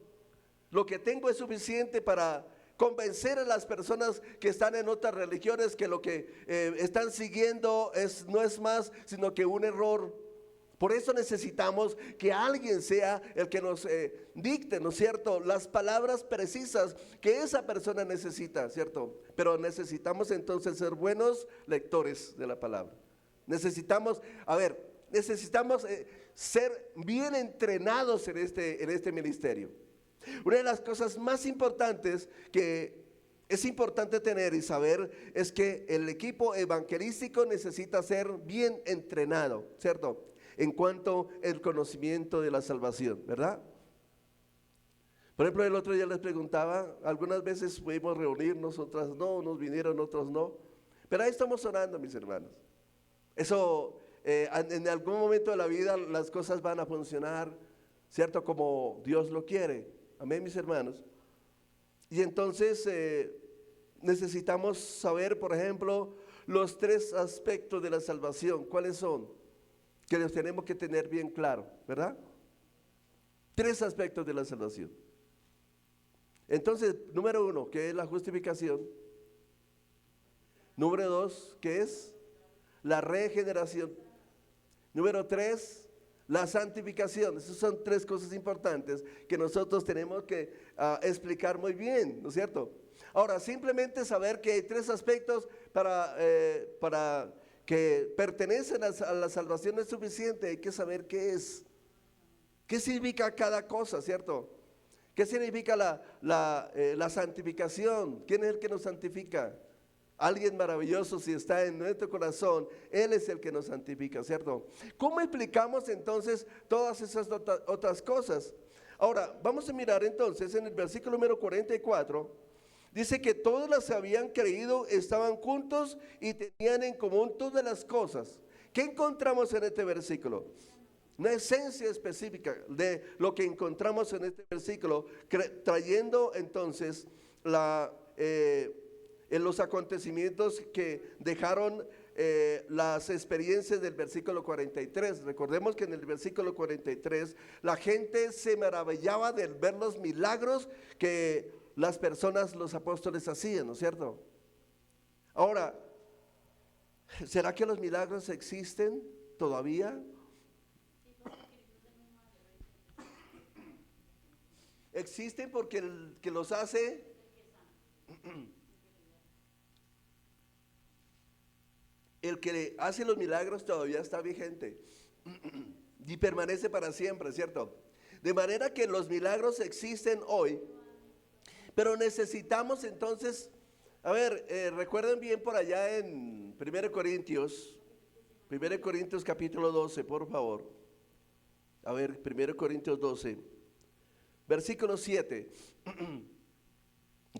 Lo que tengo es suficiente para convencer a las personas que están en otras religiones que lo que están siguiendo no es más sino que un error. Por eso necesitamos que alguien sea el que nos dicte, ¿no es cierto?, las palabras precisas que esa persona necesita, ¿cierto? Pero necesitamos entonces ser buenos lectores de la palabra. Necesitamos ser bien entrenados en este ministerio. Una de las cosas más importantes que es importante tener y saber es que el equipo evangelístico necesita ser bien entrenado, ¿cierto? En cuanto al conocimiento de la salvación, ¿verdad? Por ejemplo, el otro día les preguntaba, algunas veces pudimos reunirnos, otras no, unos vinieron, otros no. Pero ahí estamos orando, mis hermanos. Eso, en algún momento de la vida las cosas van a funcionar, ¿cierto? Como Dios lo quiere. Amén, mis hermanos. Y entonces necesitamos saber, por ejemplo, los 3 aspectos de la salvación. ¿Cuáles son? Que los tenemos que tener bien claro, ¿verdad? 3 aspectos de la salvación. Entonces, número 1, ¿qué es la justificación? Número 2, ¿qué es? La regeneración. Número 3, la santificación. Esas son 3 cosas importantes que nosotros tenemos que explicar muy bien, ¿no es cierto? Ahora, simplemente saber que hay 3 aspectos para que pertenecen a la salvación es suficiente. Hay que saber qué es. ¿Qué significa cada cosa, cierto? ¿Qué significa la santificación? ¿Quién es el que nos santifica? Alguien maravilloso, si está en nuestro corazón, Él es el que nos santifica, ¿cierto? ¿Cómo explicamos entonces todas esas otras cosas? Ahora, vamos a mirar entonces en el versículo número 44, dice que todos los que habían creído estaban juntos y tenían en común todas las cosas. ¿Qué encontramos en este versículo? Una esencia específica de lo que encontramos en este versículo, trayendo entonces en los acontecimientos que dejaron las experiencias del versículo 43. Recordemos que en el versículo 43 la gente se maravillaba de ver los milagros que las personas, los apóstoles hacían, ¿no es cierto? Ahora, ¿será que los milagros existen todavía? Existen porque el que los hace el que hace los milagros todavía está vigente y permanece para siempre, ¿cierto? De manera que los milagros existen hoy, pero necesitamos entonces, recuerden bien por allá en 1 Corintios, 1 Corintios capítulo 12, por favor. A ver, 1 Corintios 12, versículo 7.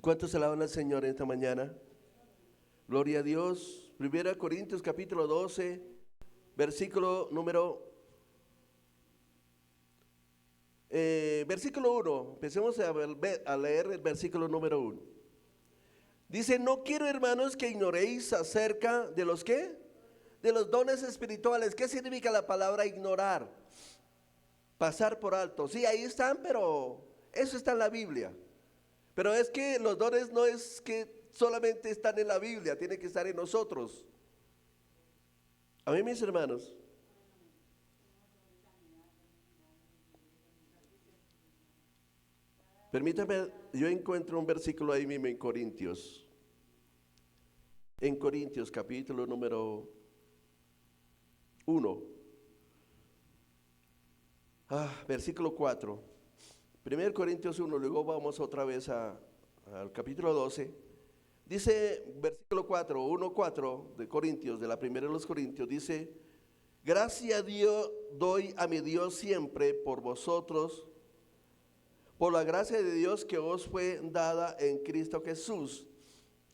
¿Cuántos alaban al Señor esta mañana? Gloria a Dios. 1 Corintios capítulo 12, versículo número versículo 1. Empecemos a leer el versículo número 1. Dice: no quiero, hermanos, que ignoréis acerca de los ¿qué? De los dones espirituales. ¿Qué significa la palabra ignorar? Pasar por alto. Sí, ahí están, pero eso está en la Biblia. Pero es que los dones no es que solamente están en la Biblia, tienen que estar en nosotros. A mí, mis hermanos, permítame, yo encuentro un versículo ahí mismo en Corintios. En Corintios capítulo número 1. Versículo 4. 1 Corintios 1, luego vamos otra vez al capítulo 12. Dice, versículo 4, 1:4 de Corintios, de la primera de los Corintios, dice: gracias a Dios doy a mi Dios siempre por vosotros, por la gracia de Dios que os fue dada en Cristo Jesús.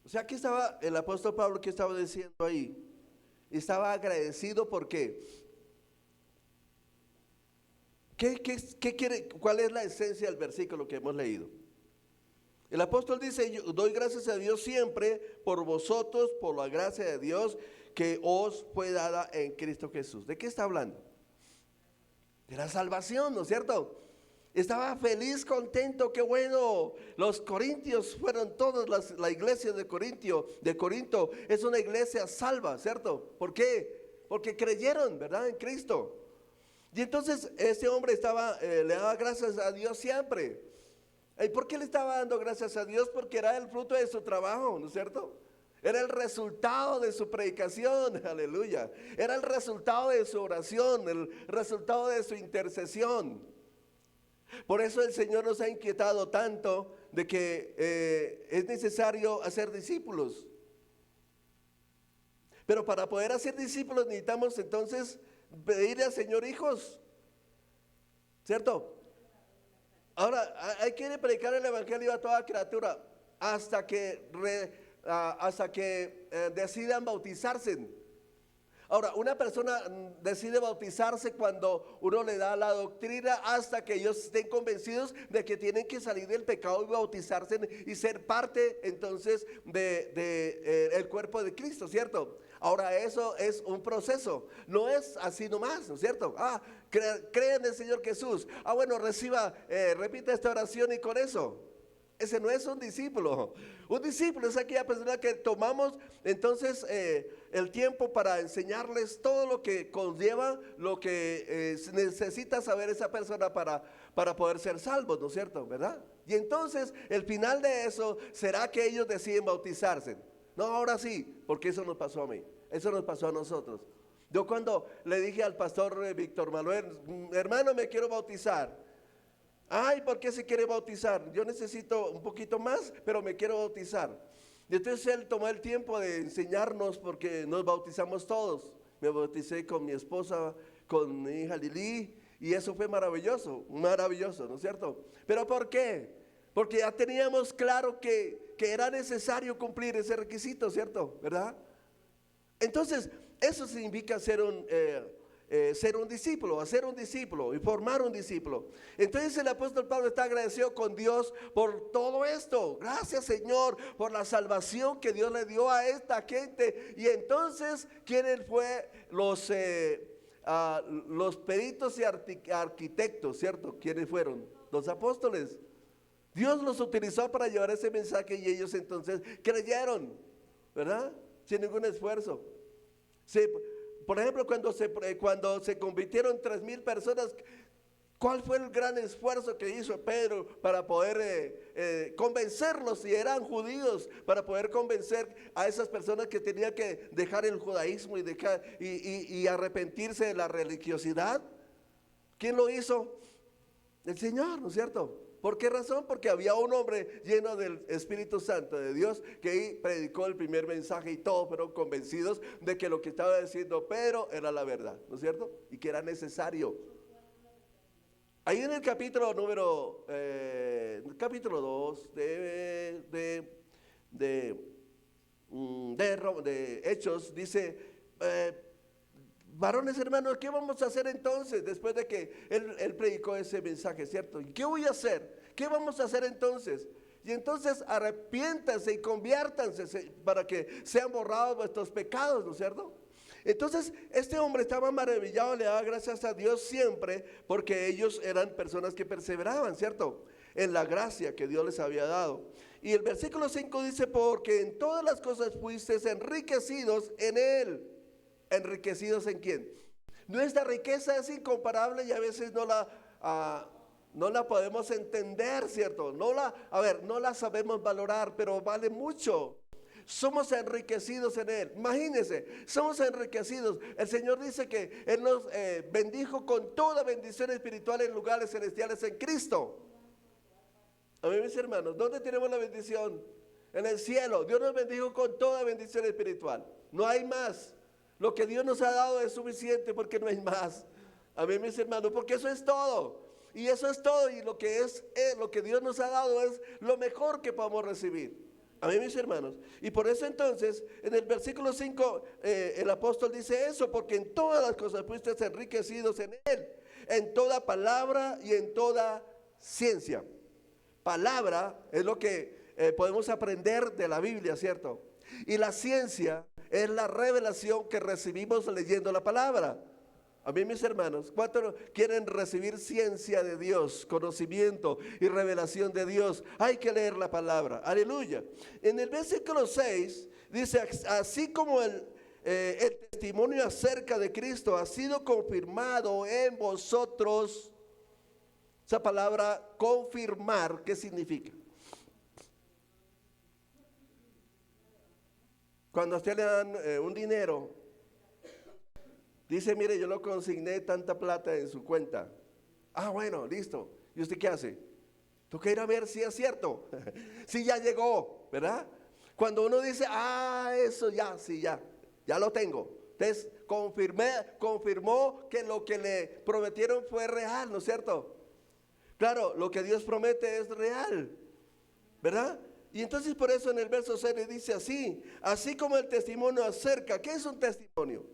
O sea, aquí estaba el apóstol Pablo, que estaba diciendo ahí, estaba agradecido. ¿Por qué? ¿Qué quiere? ¿Cuál es la esencia del versículo que hemos leído? El apóstol dice: yo doy gracias a Dios siempre por vosotros, por la gracia de Dios que os fue dada en Cristo Jesús. ¿De qué está hablando? De la salvación, ¿no es cierto? Estaba feliz, contento, qué bueno. Los corintios fueron todos, la iglesia de Corinto es una iglesia salva, ¿cierto? ¿Por qué? Porque creyeron, ¿verdad? En Cristo. Y entonces este hombre le daba gracias a Dios siempre. ¿Y por qué le estaba dando gracias a Dios? Porque era el fruto de su trabajo, ¿no es cierto? Era el resultado de su predicación, aleluya. Era el resultado de su oración, el resultado de su intercesión. Por eso el Señor nos ha inquietado tanto de que es necesario hacer discípulos. Pero para poder hacer discípulos necesitamos entonces pedirle al Señor hijos, ¿cierto? Ahora, hay que predicar el evangelio a toda criatura hasta que decidan bautizarse. Ahora, una persona decide bautizarse cuando uno le da la doctrina, hasta que ellos estén convencidos de que tienen que salir del pecado y bautizarse y ser parte entonces el cuerpo de Cristo, ¿cierto? Ahora, eso es un proceso, no es así nomás, ¿no es cierto? Crea en el Señor Jesús. Bueno, repita esta oración y con eso. Ese no es un discípulo. Un discípulo es aquella persona que tomamos entonces el tiempo para enseñarles todo lo que conlleva, lo que necesita saber esa persona para poder ser salvos, ¿no es cierto? ¿Verdad? Y entonces el final de eso será que ellos deciden bautizarse. No, ahora sí, porque eso nos pasó a mí, eso nos pasó a nosotros. Yo cuando le dije al pastor Víctor Manuel: hermano, me quiero bautizar. Ay, ¿por qué se quiere bautizar? Yo necesito un poquito más, pero me quiero bautizar. Y entonces él tomó el tiempo de enseñarnos, porque nos bautizamos todos. Me bauticé con mi esposa, con mi hija Lili, y eso fue maravilloso, maravilloso, ¿no es cierto? ¿Pero por qué? Porque ya teníamos claro que era necesario cumplir ese requisito, ¿cierto? ¿Verdad? Entonces, eso significa ser un discípulo, hacer un discípulo y formar un discípulo. Entonces el apóstol Pablo está agradecido con Dios por todo esto. Gracias, Señor, por la salvación que Dios le dio a esta gente. Y entonces, ¿quiénes fue los peritos y arquitectos, ¿cierto? ¿Quiénes fueron? Los apóstoles. Dios los utilizó para llevar ese mensaje, y ellos entonces creyeron, ¿verdad? Sin ningún esfuerzo. Por ejemplo, cuando se convirtieron 3,000 personas, ¿cuál fue el gran esfuerzo que hizo Pedro para poder convencerlos, si eran judíos, para poder convencer a esas personas que tenían que dejar el judaísmo y arrepentirse de la religiosidad? ¿Quién lo hizo? El Señor, ¿no es cierto? ¿Por qué razón? Porque había un hombre lleno del Espíritu Santo de Dios que ahí predicó el primer mensaje y todos fueron convencidos de que lo que estaba diciendo Pedro era la verdad, ¿no es cierto? Y que era necesario. Ahí en el capítulo número, capítulo 2 de Hechos, dice, varones hermanos, ¿qué vamos a hacer entonces después de que él predicó ese mensaje, cierto? ¿Y qué voy a hacer? ¿Qué vamos a hacer entonces? Y entonces arrepiéntanse y conviértanse para que sean borrados vuestros pecados, ¿no es cierto? Entonces este hombre estaba maravillado, le daba gracias a Dios siempre porque ellos eran personas que perseveraban, ¿cierto? En la gracia que Dios les había dado. Y el versículo 5 dice, porque en todas las cosas fuisteis enriquecidos en Él. ¿Enriquecidos en quién? Nuestra riqueza es incomparable y a veces no la podemos entender, ¿cierto? No la sabemos valorar, pero vale mucho. Somos enriquecidos en Él. Imagínense, somos enriquecidos. El Señor dice que Él nos bendijo con toda bendición espiritual en lugares celestiales en Cristo. A mí, mis hermanos, ¿dónde tenemos la bendición? En el cielo. Dios nos bendijo con toda bendición espiritual. No hay más. Lo que Dios nos ha dado es suficiente porque no hay más. A mí, mis hermanos, porque eso es todo. Y eso es todo. Y lo que Dios nos ha dado es lo mejor que podemos recibir. A mí, mis hermanos. Y por eso entonces, en el versículo 5, el apóstol dice eso, porque en todas las cosas fuisteis enriquecidos en Él, en toda palabra y en toda ciencia. Palabra es lo que podemos aprender de la Biblia, ¿cierto? Y la ciencia es la revelación que recibimos leyendo la palabra. A mí, mis hermanos, ¿cuántos quieren recibir ciencia de Dios, conocimiento y revelación de Dios? Hay que leer la palabra, aleluya. En el versículo 6 dice, así como el testimonio acerca de Cristo ha sido confirmado en vosotros. Esa palabra confirmar, ¿qué significa? Cuando a usted le dan un dinero, dice, mire, yo lo consigné tanta plata en su cuenta. Ah, bueno, listo. ¿Y usted qué hace? Toca ir a ver si es cierto. Si ya llegó, ¿verdad? Cuando uno dice, eso ya, sí, ya lo tengo. Entonces, confirmó que lo que le prometieron fue real, ¿no es cierto? Claro, lo que Dios promete es real, ¿verdad? Y entonces por eso en el verso 6 dice así como el testimonio acerca. ¿Qué es un testimonio?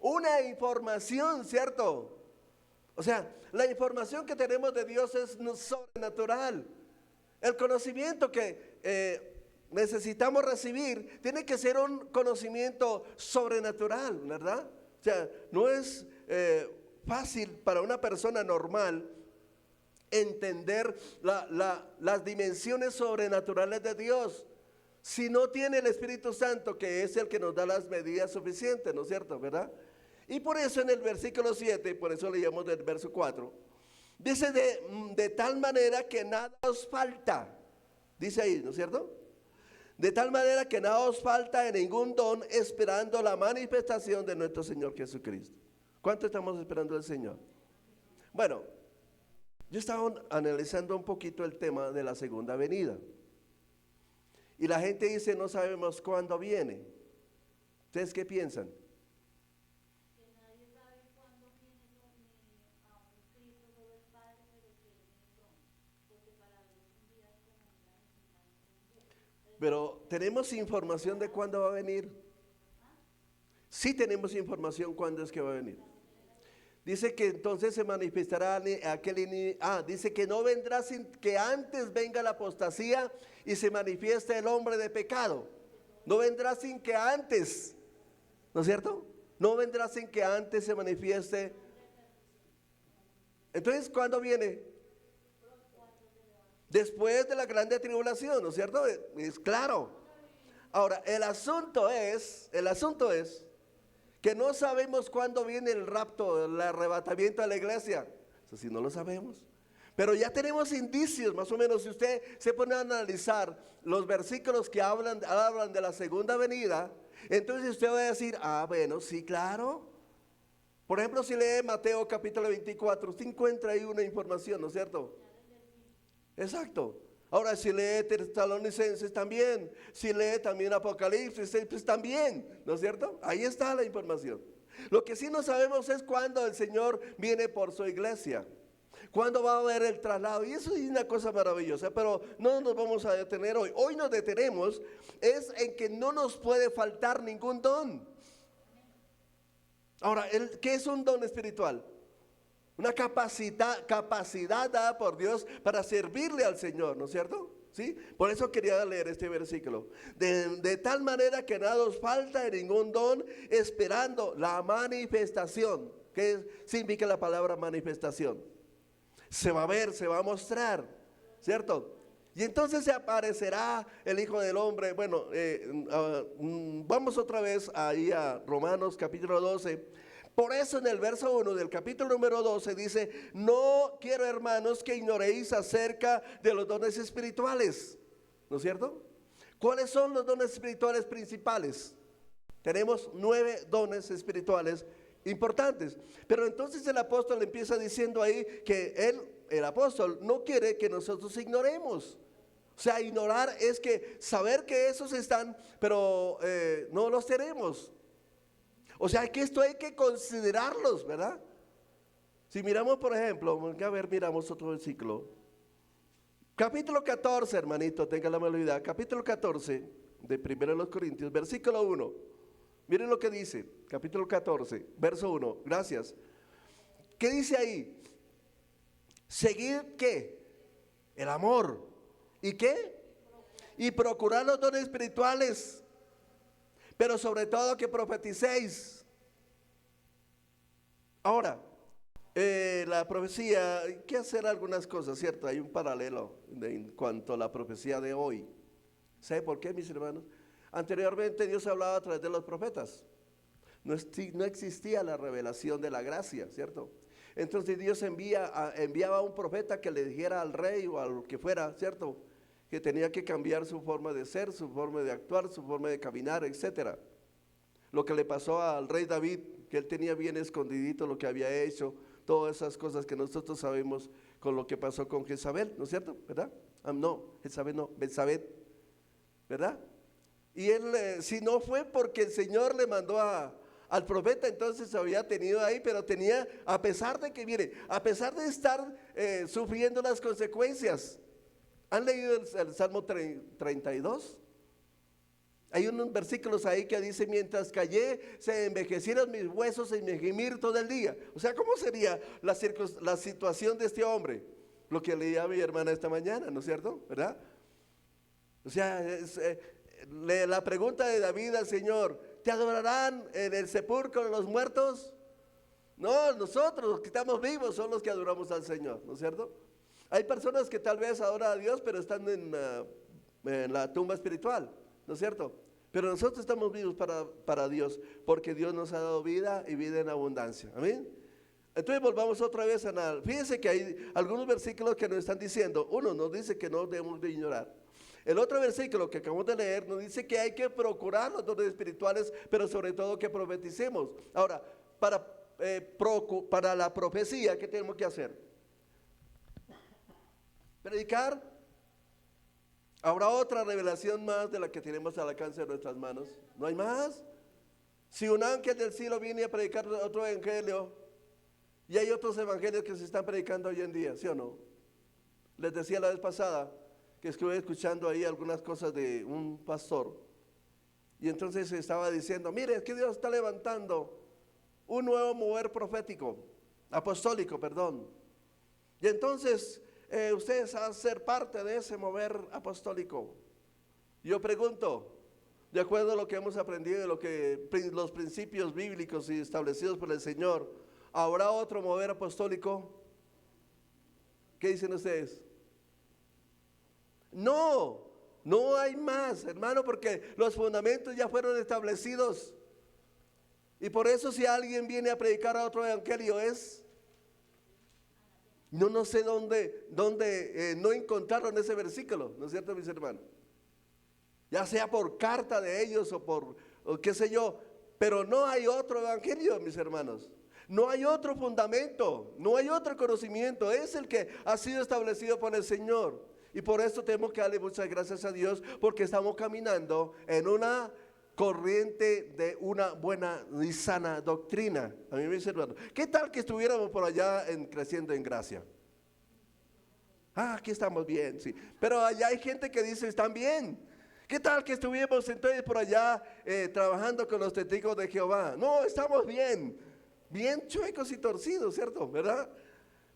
Una información, ¿cierto? O sea, la información que tenemos de Dios es sobrenatural. El conocimiento que necesitamos recibir tiene que ser un conocimiento sobrenatural, ¿verdad? O sea, no es fácil para una persona normal entender las dimensiones sobrenaturales de Dios si no tiene el Espíritu Santo, que es el que nos da las medidas suficientes, ¿no es cierto? ¿Verdad? Y por eso en el versículo 7, por eso leíamos del verso 4, dice de tal manera que nada os falta, dice ahí, ¿no es cierto? De tal manera que nada os falta en ningún don, esperando la manifestación de nuestro Señor Jesucristo. ¿Cuánto estamos esperando del Señor? Bueno, yo estaba analizando un poquito el tema de la segunda venida. Y la gente dice, no sabemos cuándo viene. ¿Ustedes qué piensan? Que nadie sabe cuándo viene a un Cristo sobre el Padre, pero que es un don, porque para Dios un día es como una eternidad. Pero ¿tenemos información de cuándo va a venir? Sí tenemos información cuándo es que va a venir. Dice que entonces se manifestará dice que no vendrá sin que antes venga la apostasía y se manifieste el hombre de pecado. No vendrá sin que antes, ¿no es cierto? No vendrá sin que antes se manifieste. Entonces, ¿cuándo viene? Después de la grande tribulación, ¿no es cierto? Es claro. Ahora, el asunto es que no sabemos cuándo viene el rapto, el arrebatamiento a la iglesia. Eso sí, no lo sabemos. Pero ya tenemos indicios, más o menos. Si usted se pone a analizar los versículos que hablan de la segunda venida, entonces usted va a decir, bueno, sí, claro. Por ejemplo, si lee Mateo capítulo 24, usted encuentra ahí una información, ¿no es cierto? Exacto. Ahora, si lee Tesalonicenses también, si lee también Apocalipsis, pues también, ¿no es cierto? Ahí está la información. Lo que sí no sabemos es cuándo el Señor viene por su iglesia, cuándo va a haber el traslado, y eso es una cosa maravillosa, pero no nos vamos a detener hoy. Hoy nos detenemos es en que no nos puede faltar ningún don. Ahora, ¿qué es un don espiritual? Una capacidad dada por Dios para servirle al Señor, ¿no es cierto? ¿Sí? Por eso quería leer este versículo. De tal manera que nada os falta de ningún don, esperando la manifestación. ¿Qué significa la palabra manifestación? Se va a ver, se va a mostrar, ¿cierto? Y entonces se aparecerá el Hijo del Hombre. Bueno, vamos otra vez ahí a Romanos capítulo 12. Por eso en el verso 1 del capítulo número 12 dice: no quiero, hermanos, que ignoréis acerca de los dones espirituales, ¿no es cierto? ¿Cuáles son los dones espirituales principales? Tenemos 9 dones espirituales importantes. Pero entonces el apóstol empieza diciendo ahí que el apóstol no quiere que nosotros ignoremos. O sea, ignorar es que saber que esos están, pero no los tenemos. O sea, que esto hay que considerarlos, ¿verdad? Si miramos, por ejemplo, miramos otro versículo. Capítulo 14, hermanito, tenga la amabilidad. Capítulo 14 de 1 Corintios, versículo 1. Miren lo que dice, capítulo 14, verso 1. Gracias. ¿Qué dice ahí? Seguid, ¿qué? El amor. ¿Y qué? Y procurar los dones espirituales, pero sobre todo que profeticéis. Ahora, la profecía, hay que hacer algunas cosas, ¿cierto? Hay un paralelo en cuanto a la profecía de hoy. ¿Sabe por qué, mis hermanos? Anteriormente Dios hablaba a través de los profetas. No existía la revelación de la gracia, ¿cierto? Entonces Dios enviaba a un profeta que le dijera al rey o al que fuera, ¿cierto?, que tenía que cambiar su forma de ser, su forma de actuar, su forma de caminar, etc. Lo que le pasó al rey David, que él tenía bien escondidito lo que había hecho, todas esas cosas que nosotros sabemos con lo que pasó con Jezabel, ¿no es cierto? ¿Verdad? Jezabel no, Betsabé, ¿verdad? Y él, si no fue porque el Señor le mandó al profeta, entonces había tenido ahí, pero tenía, a pesar de que, mire, a pesar de estar sufriendo las consecuencias. ¿Han leído el Salmo 32? Hay unos versículos ahí que dice: mientras callé, se envejecieron mis huesos en mi gemir todo el día. O sea, ¿cómo sería la situación de este hombre? Lo que leía mi hermana esta mañana, ¿no es cierto? ¿Verdad? O sea, la pregunta de David al Señor: ¿te adorarán en el sepulcro de los muertos? No, nosotros los que estamos vivos son los que adoramos al Señor, ¿no es cierto? Hay personas que tal vez adoran a Dios, pero están en la tumba espiritual, ¿no es cierto? Pero nosotros estamos vivos para Dios, porque Dios nos ha dado vida y vida en abundancia. Amén. Entonces volvamos otra vez a nada. Fíjense que hay algunos versículos que nos están diciendo. Uno nos dice que no debemos de ignorar. El otro versículo que acabamos de leer nos dice que hay que procurar los dones espirituales, pero sobre todo que profeticemos. Ahora, para la profecía, ¿qué tenemos que hacer? Predicar. ¿Habrá otra revelación más de la que tenemos al alcance de nuestras manos? ¿No hay más? Si un ángel del cielo viene a predicar otro evangelio, y hay otros evangelios que se están predicando hoy en día, ¿sí o no? Les decía la vez pasada que estuve escuchando ahí algunas cosas de un pastor, y entonces estaba diciendo: mire, es que Dios está levantando un nuevo mover profético, apostólico, perdón. Y entonces ustedes van a ser parte de ese mover apostólico. Yo pregunto, de acuerdo a lo que hemos aprendido, de los principios bíblicos y establecidos por el Señor, ¿habrá otro mover apostólico? ¿Qué dicen ustedes? No hay más, hermano, porque los fundamentos ya fueron establecidos. Y por eso, si alguien viene a predicar a otro evangelio, no sé dónde no encontraron ese versículo, ¿no es cierto, mis hermanos? Ya sea por carta de ellos o qué sé yo, pero no hay otro evangelio, mis hermanos. No hay otro fundamento, no hay otro conocimiento, es el que ha sido establecido por el Señor. Y por eso tenemos que darle muchas gracias a Dios, porque estamos caminando en una corriente de una buena y sana doctrina. A mí me dice, hermano, ¿qué tal que estuviéramos por allá creciendo en gracia? Aquí estamos bien, sí. Pero allá hay gente que dice, están bien. ¿Qué tal que estuviéramos entonces por allá trabajando con los testigos de Jehová? No, estamos bien. Bien chuecos y torcidos, ¿cierto? ¿Verdad?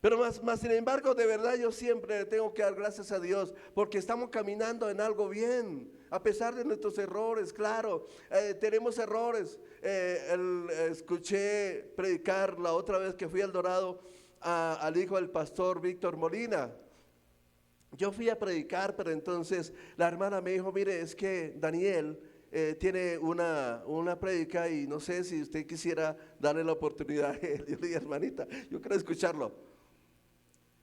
Pero más sin embargo, de verdad yo siempre le tengo que dar gracias a Dios porque estamos caminando en algo bien, a pesar de nuestros errores, claro, tenemos errores. Escuché predicar la otra vez que fui al Dorado al hijo del pastor Víctor Molina. Yo fui a predicar, pero entonces la hermana me dijo, mire, es que Daniel tiene una prédica y no sé si usted quisiera darle la oportunidad a él. Yo le dije, hermanita, yo quiero escucharlo.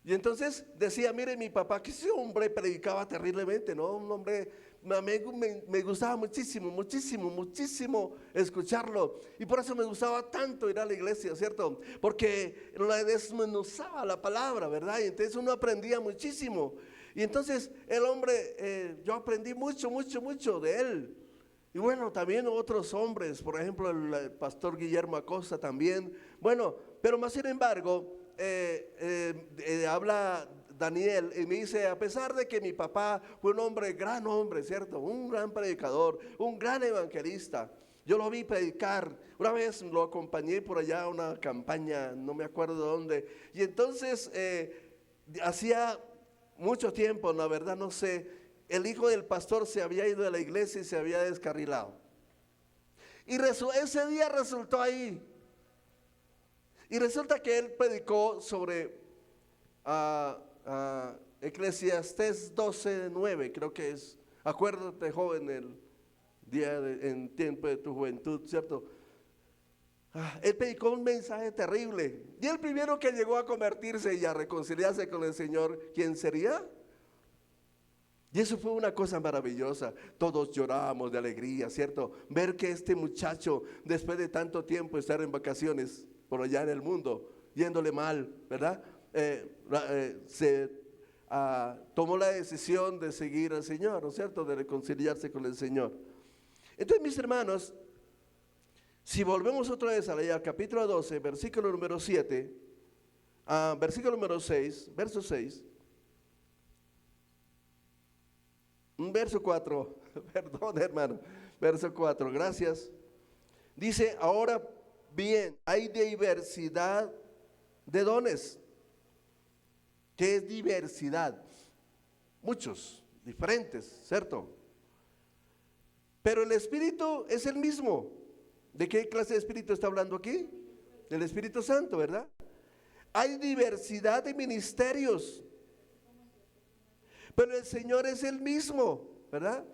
Y entonces decía, mire, mi papá, que ese hombre predicaba terriblemente, ¿no? Un hombre, me gustaba muchísimo, muchísimo, muchísimo escucharlo. Y por eso me gustaba tanto ir a la iglesia, ¿cierto? Porque la desmenuzaba la palabra, ¿verdad? Y entonces uno aprendía muchísimo. Y entonces el hombre, yo aprendí mucho, mucho, mucho de él. Y bueno, también otros hombres, por ejemplo, el pastor Guillermo Acosta también. Bueno, pero más sin embargo, habla Daniel y me dice, a pesar de que mi papá fue un hombre, gran hombre, ¿cierto? Un gran predicador, un gran evangelista. Yo lo vi predicar, una vez lo acompañé por allá a una campaña, no me acuerdo de dónde. Y entonces, hacía mucho tiempo, la verdad no sé, el hijo del pastor se había ido de la iglesia y se había descarrilado. Y ese día resultó ahí. Y resulta que él predicó sobre Eclesiastés 12:9, creo que es. Acuérdate, joven, el día en tiempo de tu juventud, ¿cierto? Él predicó un mensaje terrible. Y el primero que llegó a convertirse y a reconciliarse con el Señor, ¿quién sería? Y eso fue una cosa maravillosa. Todos llorábamos de alegría, ¿cierto? Ver que este muchacho, después de tanto tiempo estar en vacaciones por allá en el mundo, yéndole mal, ¿verdad? Tomó la decisión de seguir al Señor, ¿no es cierto? De reconciliarse con el Señor. Entonces, mis hermanos, si volvemos otra vez a leer al capítulo 12, versículo número 7, versículo número 6, verso 6, verso 4, perdón hermano, verso 4, gracias. Dice, ahora bien, hay diversidad de dones. ¿Qué es diversidad? Muchos, diferentes, ¿cierto? Pero el Espíritu es el mismo. ¿De qué clase de Espíritu está hablando aquí? Del Espíritu Santo, ¿verdad? Hay diversidad de ministerios, pero el Señor es el mismo, ¿verdad?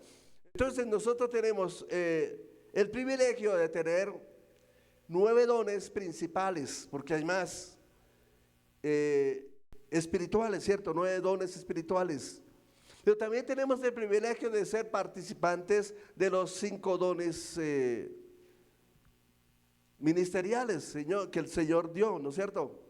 Entonces nosotros tenemos el privilegio de tener 9 dones principales, porque hay más espirituales, ¿cierto? 9 dones espirituales. Pero también tenemos el privilegio de ser participantes de los 5 dones ministeriales, Señor, que el Señor dio, ¿no es cierto?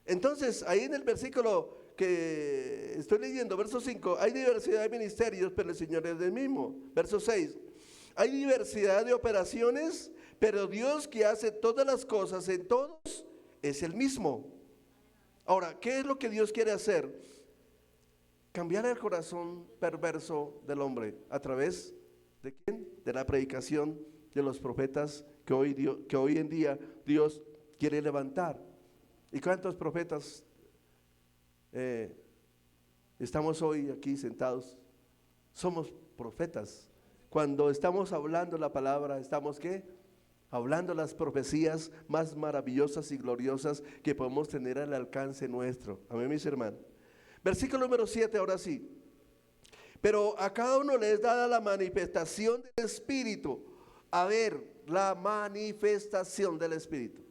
Entonces, ahí en el versículo que estoy leyendo, verso 5, hay diversidad de ministerios, pero el Señor es el mismo. Verso 6, hay diversidad de operaciones, pero Dios que hace todas las cosas en todos es el mismo. Ahora, ¿qué es lo que Dios quiere hacer? Cambiar el corazón perverso del hombre. ¿A través de quién? De la predicación de los profetas que hoy en día Dios quiere levantar. ¿Y cuántos profetas estamos hoy aquí sentados? Somos profetas. Cuando estamos hablando la palabra, ¿estamos qué? Hablando las profecías más maravillosas y gloriosas que podemos tener al alcance nuestro. Amén, mis hermanos. Versículo número 7, ahora sí. Pero a cada uno le es dada la manifestación del Espíritu. A ver, la manifestación del Espíritu.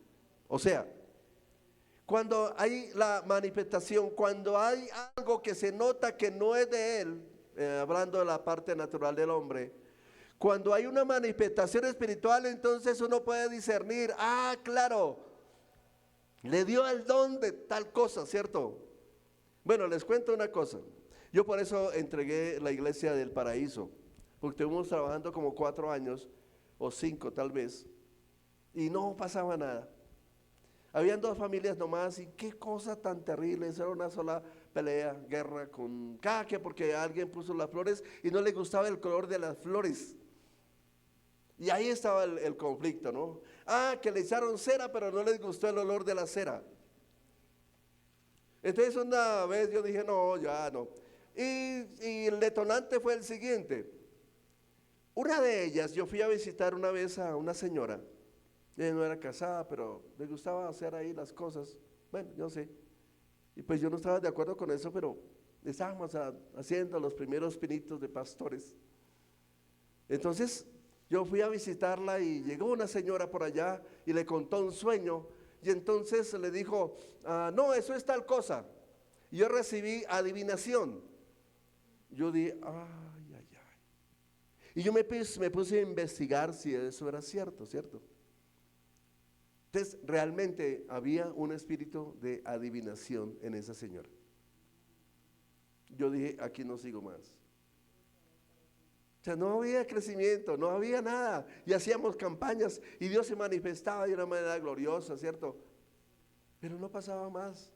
O sea, cuando hay la manifestación, cuando hay algo que se nota que no es de Él, hablando de la parte natural del hombre, cuando hay una manifestación espiritual, entonces uno puede discernir, claro, le dio el don de tal cosa, ¿cierto? Bueno, les cuento una cosa. Yo por eso entregué la iglesia del Paraíso, porque estuvimos trabajando como 4 años, o 5 tal vez, y no pasaba nada. Habían 2 familias nomás, y qué cosa tan terrible, era una sola pelea, guerra con caque, porque alguien puso las flores y no le gustaba el color de las flores. Y ahí estaba el conflicto, ¿no? Que le echaron cera, pero no les gustó el olor de la cera. Entonces una vez yo dije, no, ya no. Y el detonante fue el siguiente. Una de ellas, yo fui a visitar una vez a una señora. Ella no era casada, pero le gustaba hacer ahí las cosas. Bueno, yo sé. Y pues yo no estaba de acuerdo con eso, pero estábamos haciendo los primeros pinitos de pastores. Entonces yo fui a visitarla y llegó una señora por allá y le contó un sueño. Y entonces le dijo, no, eso es tal cosa. Y yo recibí adivinación. Yo dije, ay, ay, ay. Y yo me puse a investigar si eso era cierto, ¿cierto? Entonces, realmente había un espíritu de adivinación en esa señora. Yo dije, aquí no sigo más. O sea, no había crecimiento, no había nada. Y hacíamos campañas y Dios se manifestaba de una manera gloriosa, ¿cierto? Pero no pasaba más.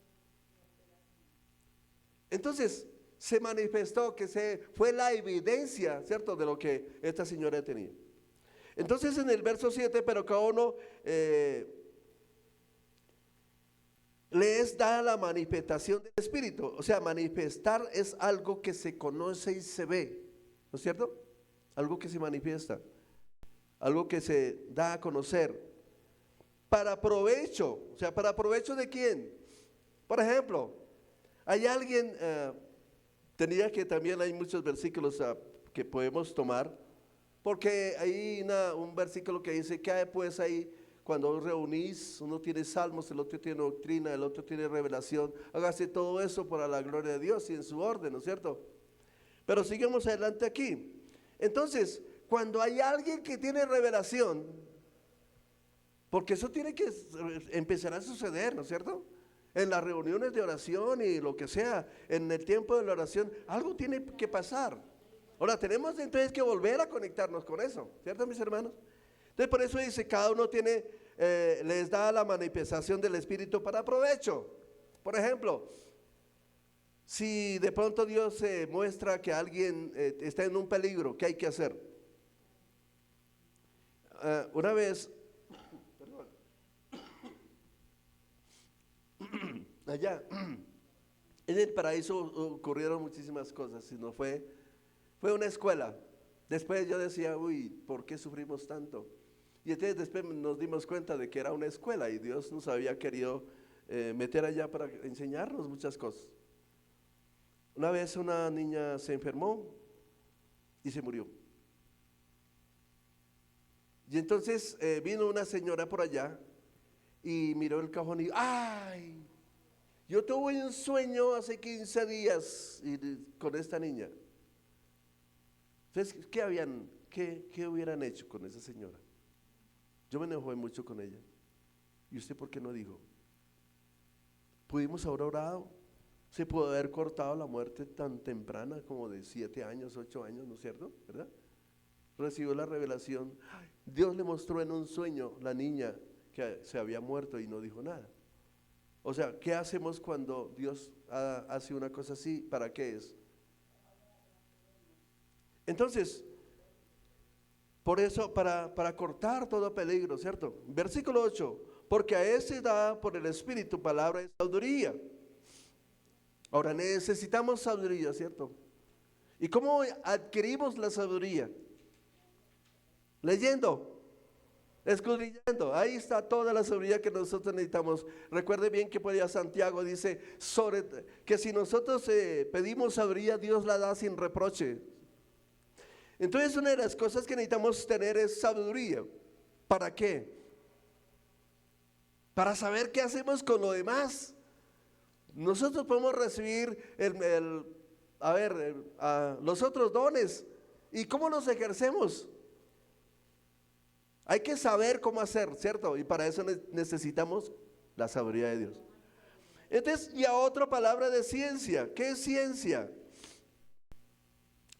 Entonces, se manifestó que fue la evidencia, ¿cierto?, de lo que esta señora tenía. Entonces, en el verso 7, pero cada uno le es dada la manifestación del Espíritu. O sea, manifestar es algo que se conoce y se ve, ¿no es cierto? Algo que se manifiesta, algo que se da a conocer, para provecho. O sea, ¿para provecho de quién? Por ejemplo, hay alguien, tenía que también hay muchos versículos que podemos tomar, porque hay un versículo que dice, ¿qué hay pues ahí? Cuando os reunís, uno tiene salmos, el otro tiene doctrina, el otro tiene revelación. Hágase todo eso para la gloria de Dios y en su orden, ¿no es cierto? Pero sigamos adelante aquí. Entonces, cuando hay alguien que tiene revelación, porque eso tiene que empezar a suceder, ¿no es cierto? En las reuniones de oración y lo que sea, en el tiempo de la oración, algo tiene que pasar. Ahora, tenemos entonces que volver a conectarnos con eso, ¿cierto, mis hermanos? Entonces, por eso dice, cada uno tiene, les da la manifestación del Espíritu para provecho. Por ejemplo, si de pronto Dios muestra que alguien está en un peligro, ¿qué hay que hacer? Una vez, allá en el Paraíso ocurrieron muchísimas cosas, sino fue una escuela. Después yo decía, uy, ¿por qué sufrimos tanto? Y entonces después nos dimos cuenta de que era una escuela y Dios nos había querido meter allá para enseñarnos muchas cosas. Una vez una niña se enfermó y se murió. Y entonces vino una señora por allá y miró el cajón y ¡ay! Yo tuve un sueño hace 15 días con esta niña. Entonces, ¿qué hubieran hecho con esa señora? Yo me enojé mucho con ella. ¿Y usted por qué no dijo? ¿Pudimos haber orado? Se pudo haber cortado la muerte tan temprana como de 7 años, 8 años, ¿no es cierto? ¿Verdad? Recibió la revelación. Dios le mostró en un sueño la niña que se había muerto y no dijo nada. O sea, ¿qué hacemos cuando Dios hace una cosa así? ¿Para qué es? Entonces, por eso, para cortar todo peligro, ¿cierto? Versículo 8, porque a ese da por el Espíritu palabra de sabiduría. Ahora necesitamos sabiduría, ¿cierto? ¿Y cómo adquirimos la sabiduría? Leyendo, escudriñando. Ahí está toda la sabiduría que nosotros necesitamos. Recuerde bien que por allá Santiago dice que si nosotros pedimos sabiduría, Dios la da sin reproche. Entonces una de las cosas que necesitamos tener es sabiduría. ¿Para qué? Para saber qué hacemos con lo demás. Nosotros podemos recibir los otros dones. ¿Y cómo los ejercemos? Hay que saber cómo hacer, ¿cierto? Y para eso necesitamos La sabiduría de Dios. Entonces, y a otra palabra de ciencia. ¿Qué es ciencia?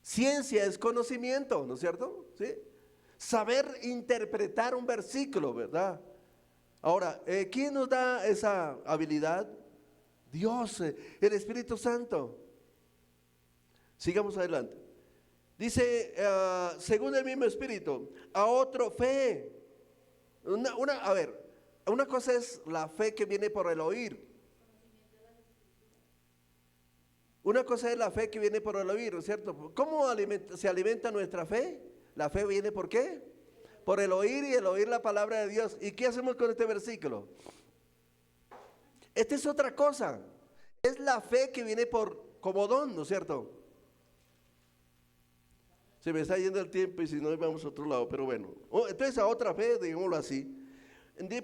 Ciencia es conocimiento, ¿no es cierto? ¿Sí? Saber interpretar un versículo, ¿verdad? Ahora, ¿quién nos da esa habilidad? Dios, el Espíritu Santo. Sigamos adelante. Dice, según el mismo Espíritu, a otro fe. Una cosa es la fe que viene por el oír. Una cosa es la fe que viene por el oír, ¿no es cierto? ¿Cómo se alimenta nuestra fe? La fe viene ¿por qué? Por el oír y el oír la palabra de Dios. ¿Y qué hacemos con este versículo? Esta es otra cosa. Es la fe que viene como don, ¿no es cierto? Se me está yendo el tiempo y si no vamos a otro lado, pero bueno. Entonces a otra fe, digámoslo así,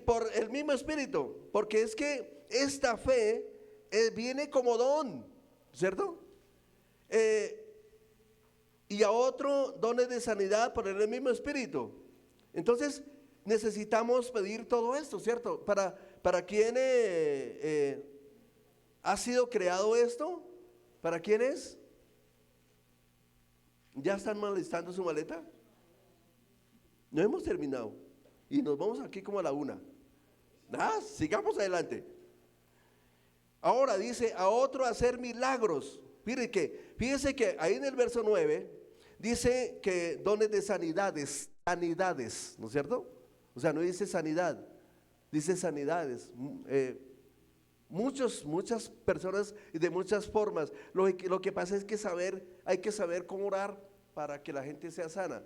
por el mismo Espíritu, porque es que esta fe viene como don, ¿cierto? Y a otro dones de sanidad por el mismo Espíritu. Entonces necesitamos pedir todo esto, ¿cierto? ¿Para quién ha sido creado esto? ¿Para quién es? ¿Ya están alistando su maleta? No hemos terminado y nos vamos aquí como a la 1. Sigamos adelante. Ahora dice a otro hacer milagros. Fíjense que ahí en el verso 9 dice que dones de sanidades, ¿no es cierto? O sea, no dice sanidad, dice sanidades. Muchas personas y de muchas formas. Lo que pasa es que hay que saber cómo orar para que la gente sea sana.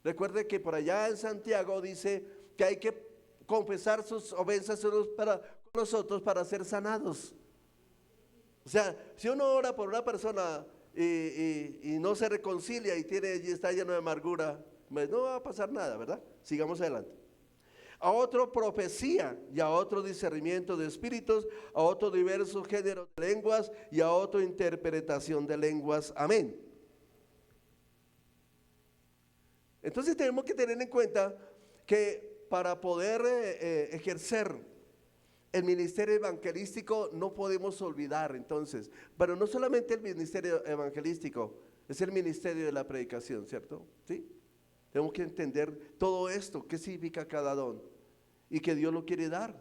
Recuerde que por allá en Santiago dice que hay que confesar sus ofensas con nosotros para ser sanados. O sea, si uno ora por una persona y no se reconcilia y está lleno de amargura, pues no va a pasar nada, ¿verdad? Sigamos adelante. A otro profecía, y a otro discernimiento de espíritus, a otro diversos géneros de lenguas, y a otro interpretación de lenguas. Amén. Entonces tenemos que tener en cuenta que para poder ejercer el ministerio evangelístico no podemos olvidar entonces, pero no solamente el ministerio evangelístico, es el ministerio de la predicación, ¿cierto? ¿Sí? Tenemos que entender todo esto, qué significa cada don y que Dios lo quiere dar,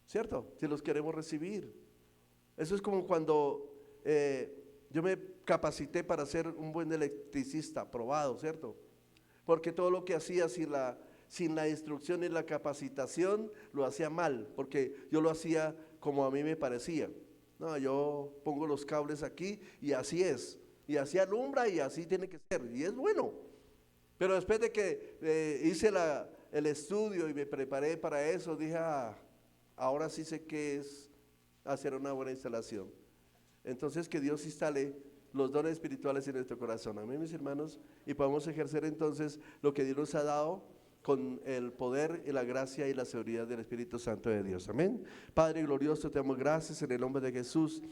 ¿cierto? Si los queremos recibir. Eso es como cuando yo me capacité para ser un buen electricista, probado, ¿cierto? Porque todo lo que hacía sin la instrucción y la capacitación lo hacía mal, porque yo lo hacía como a mí me parecía. No, yo pongo los cables aquí y así es, y así alumbra y así tiene que ser, y es bueno. Pero después de que hice el estudio y me preparé para eso, dije, ahora sí sé qué es hacer una buena instalación. Entonces que Dios instale los dones espirituales en nuestro corazón. Amén, mis hermanos, y podamos ejercer entonces lo que Dios nos ha dado con el poder y la gracia y la seguridad del Espíritu Santo de Dios. Amén. Padre glorioso, te damos gracias en el nombre de Jesús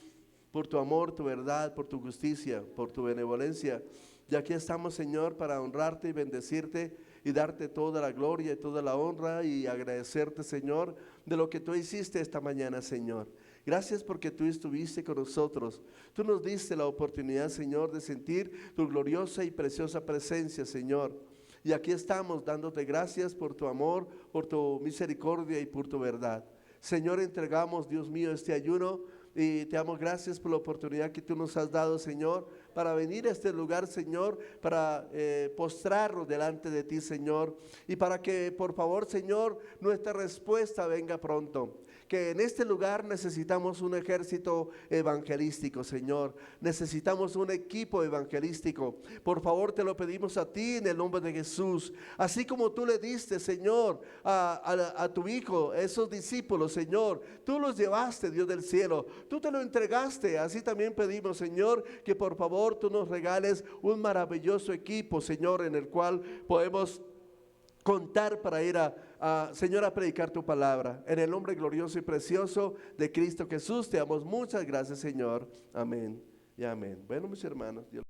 por tu amor, tu verdad, por tu justicia, por tu benevolencia. Y aquí estamos, Señor, para honrarte y bendecirte y darte toda la gloria y toda la honra y agradecerte, Señor, de lo que tú hiciste esta mañana, Señor. Gracias porque tú estuviste con nosotros. Tú nos diste la oportunidad, Señor, de sentir tu gloriosa y preciosa presencia, Señor. Y aquí estamos dándote gracias por tu amor, por tu misericordia y por tu verdad. Señor, entregamos, Dios mío, este ayuno y te damos gracias por la oportunidad que tú nos has dado, Señor, para venir a este lugar, Señor, para postrarnos delante de ti, Señor, y para que, por favor, Señor, nuestra respuesta venga pronto. Que en este lugar necesitamos un ejército evangelístico, Señor. Necesitamos un equipo evangelístico. Por favor, te lo pedimos a ti en el nombre de Jesús. Así como tú le diste, Señor, a tu Hijo, esos discípulos, Señor. Tú los llevaste, Dios del cielo. Tú te lo entregaste. Así también pedimos, Señor, que por favor tú nos regales un maravilloso equipo, Señor, en el cual podemos contar para ir Señor, a predicar tu palabra. En el nombre glorioso y precioso de Cristo Jesús, te damos muchas gracias, Señor. Amén y amén. Bueno, mis hermanos, Dios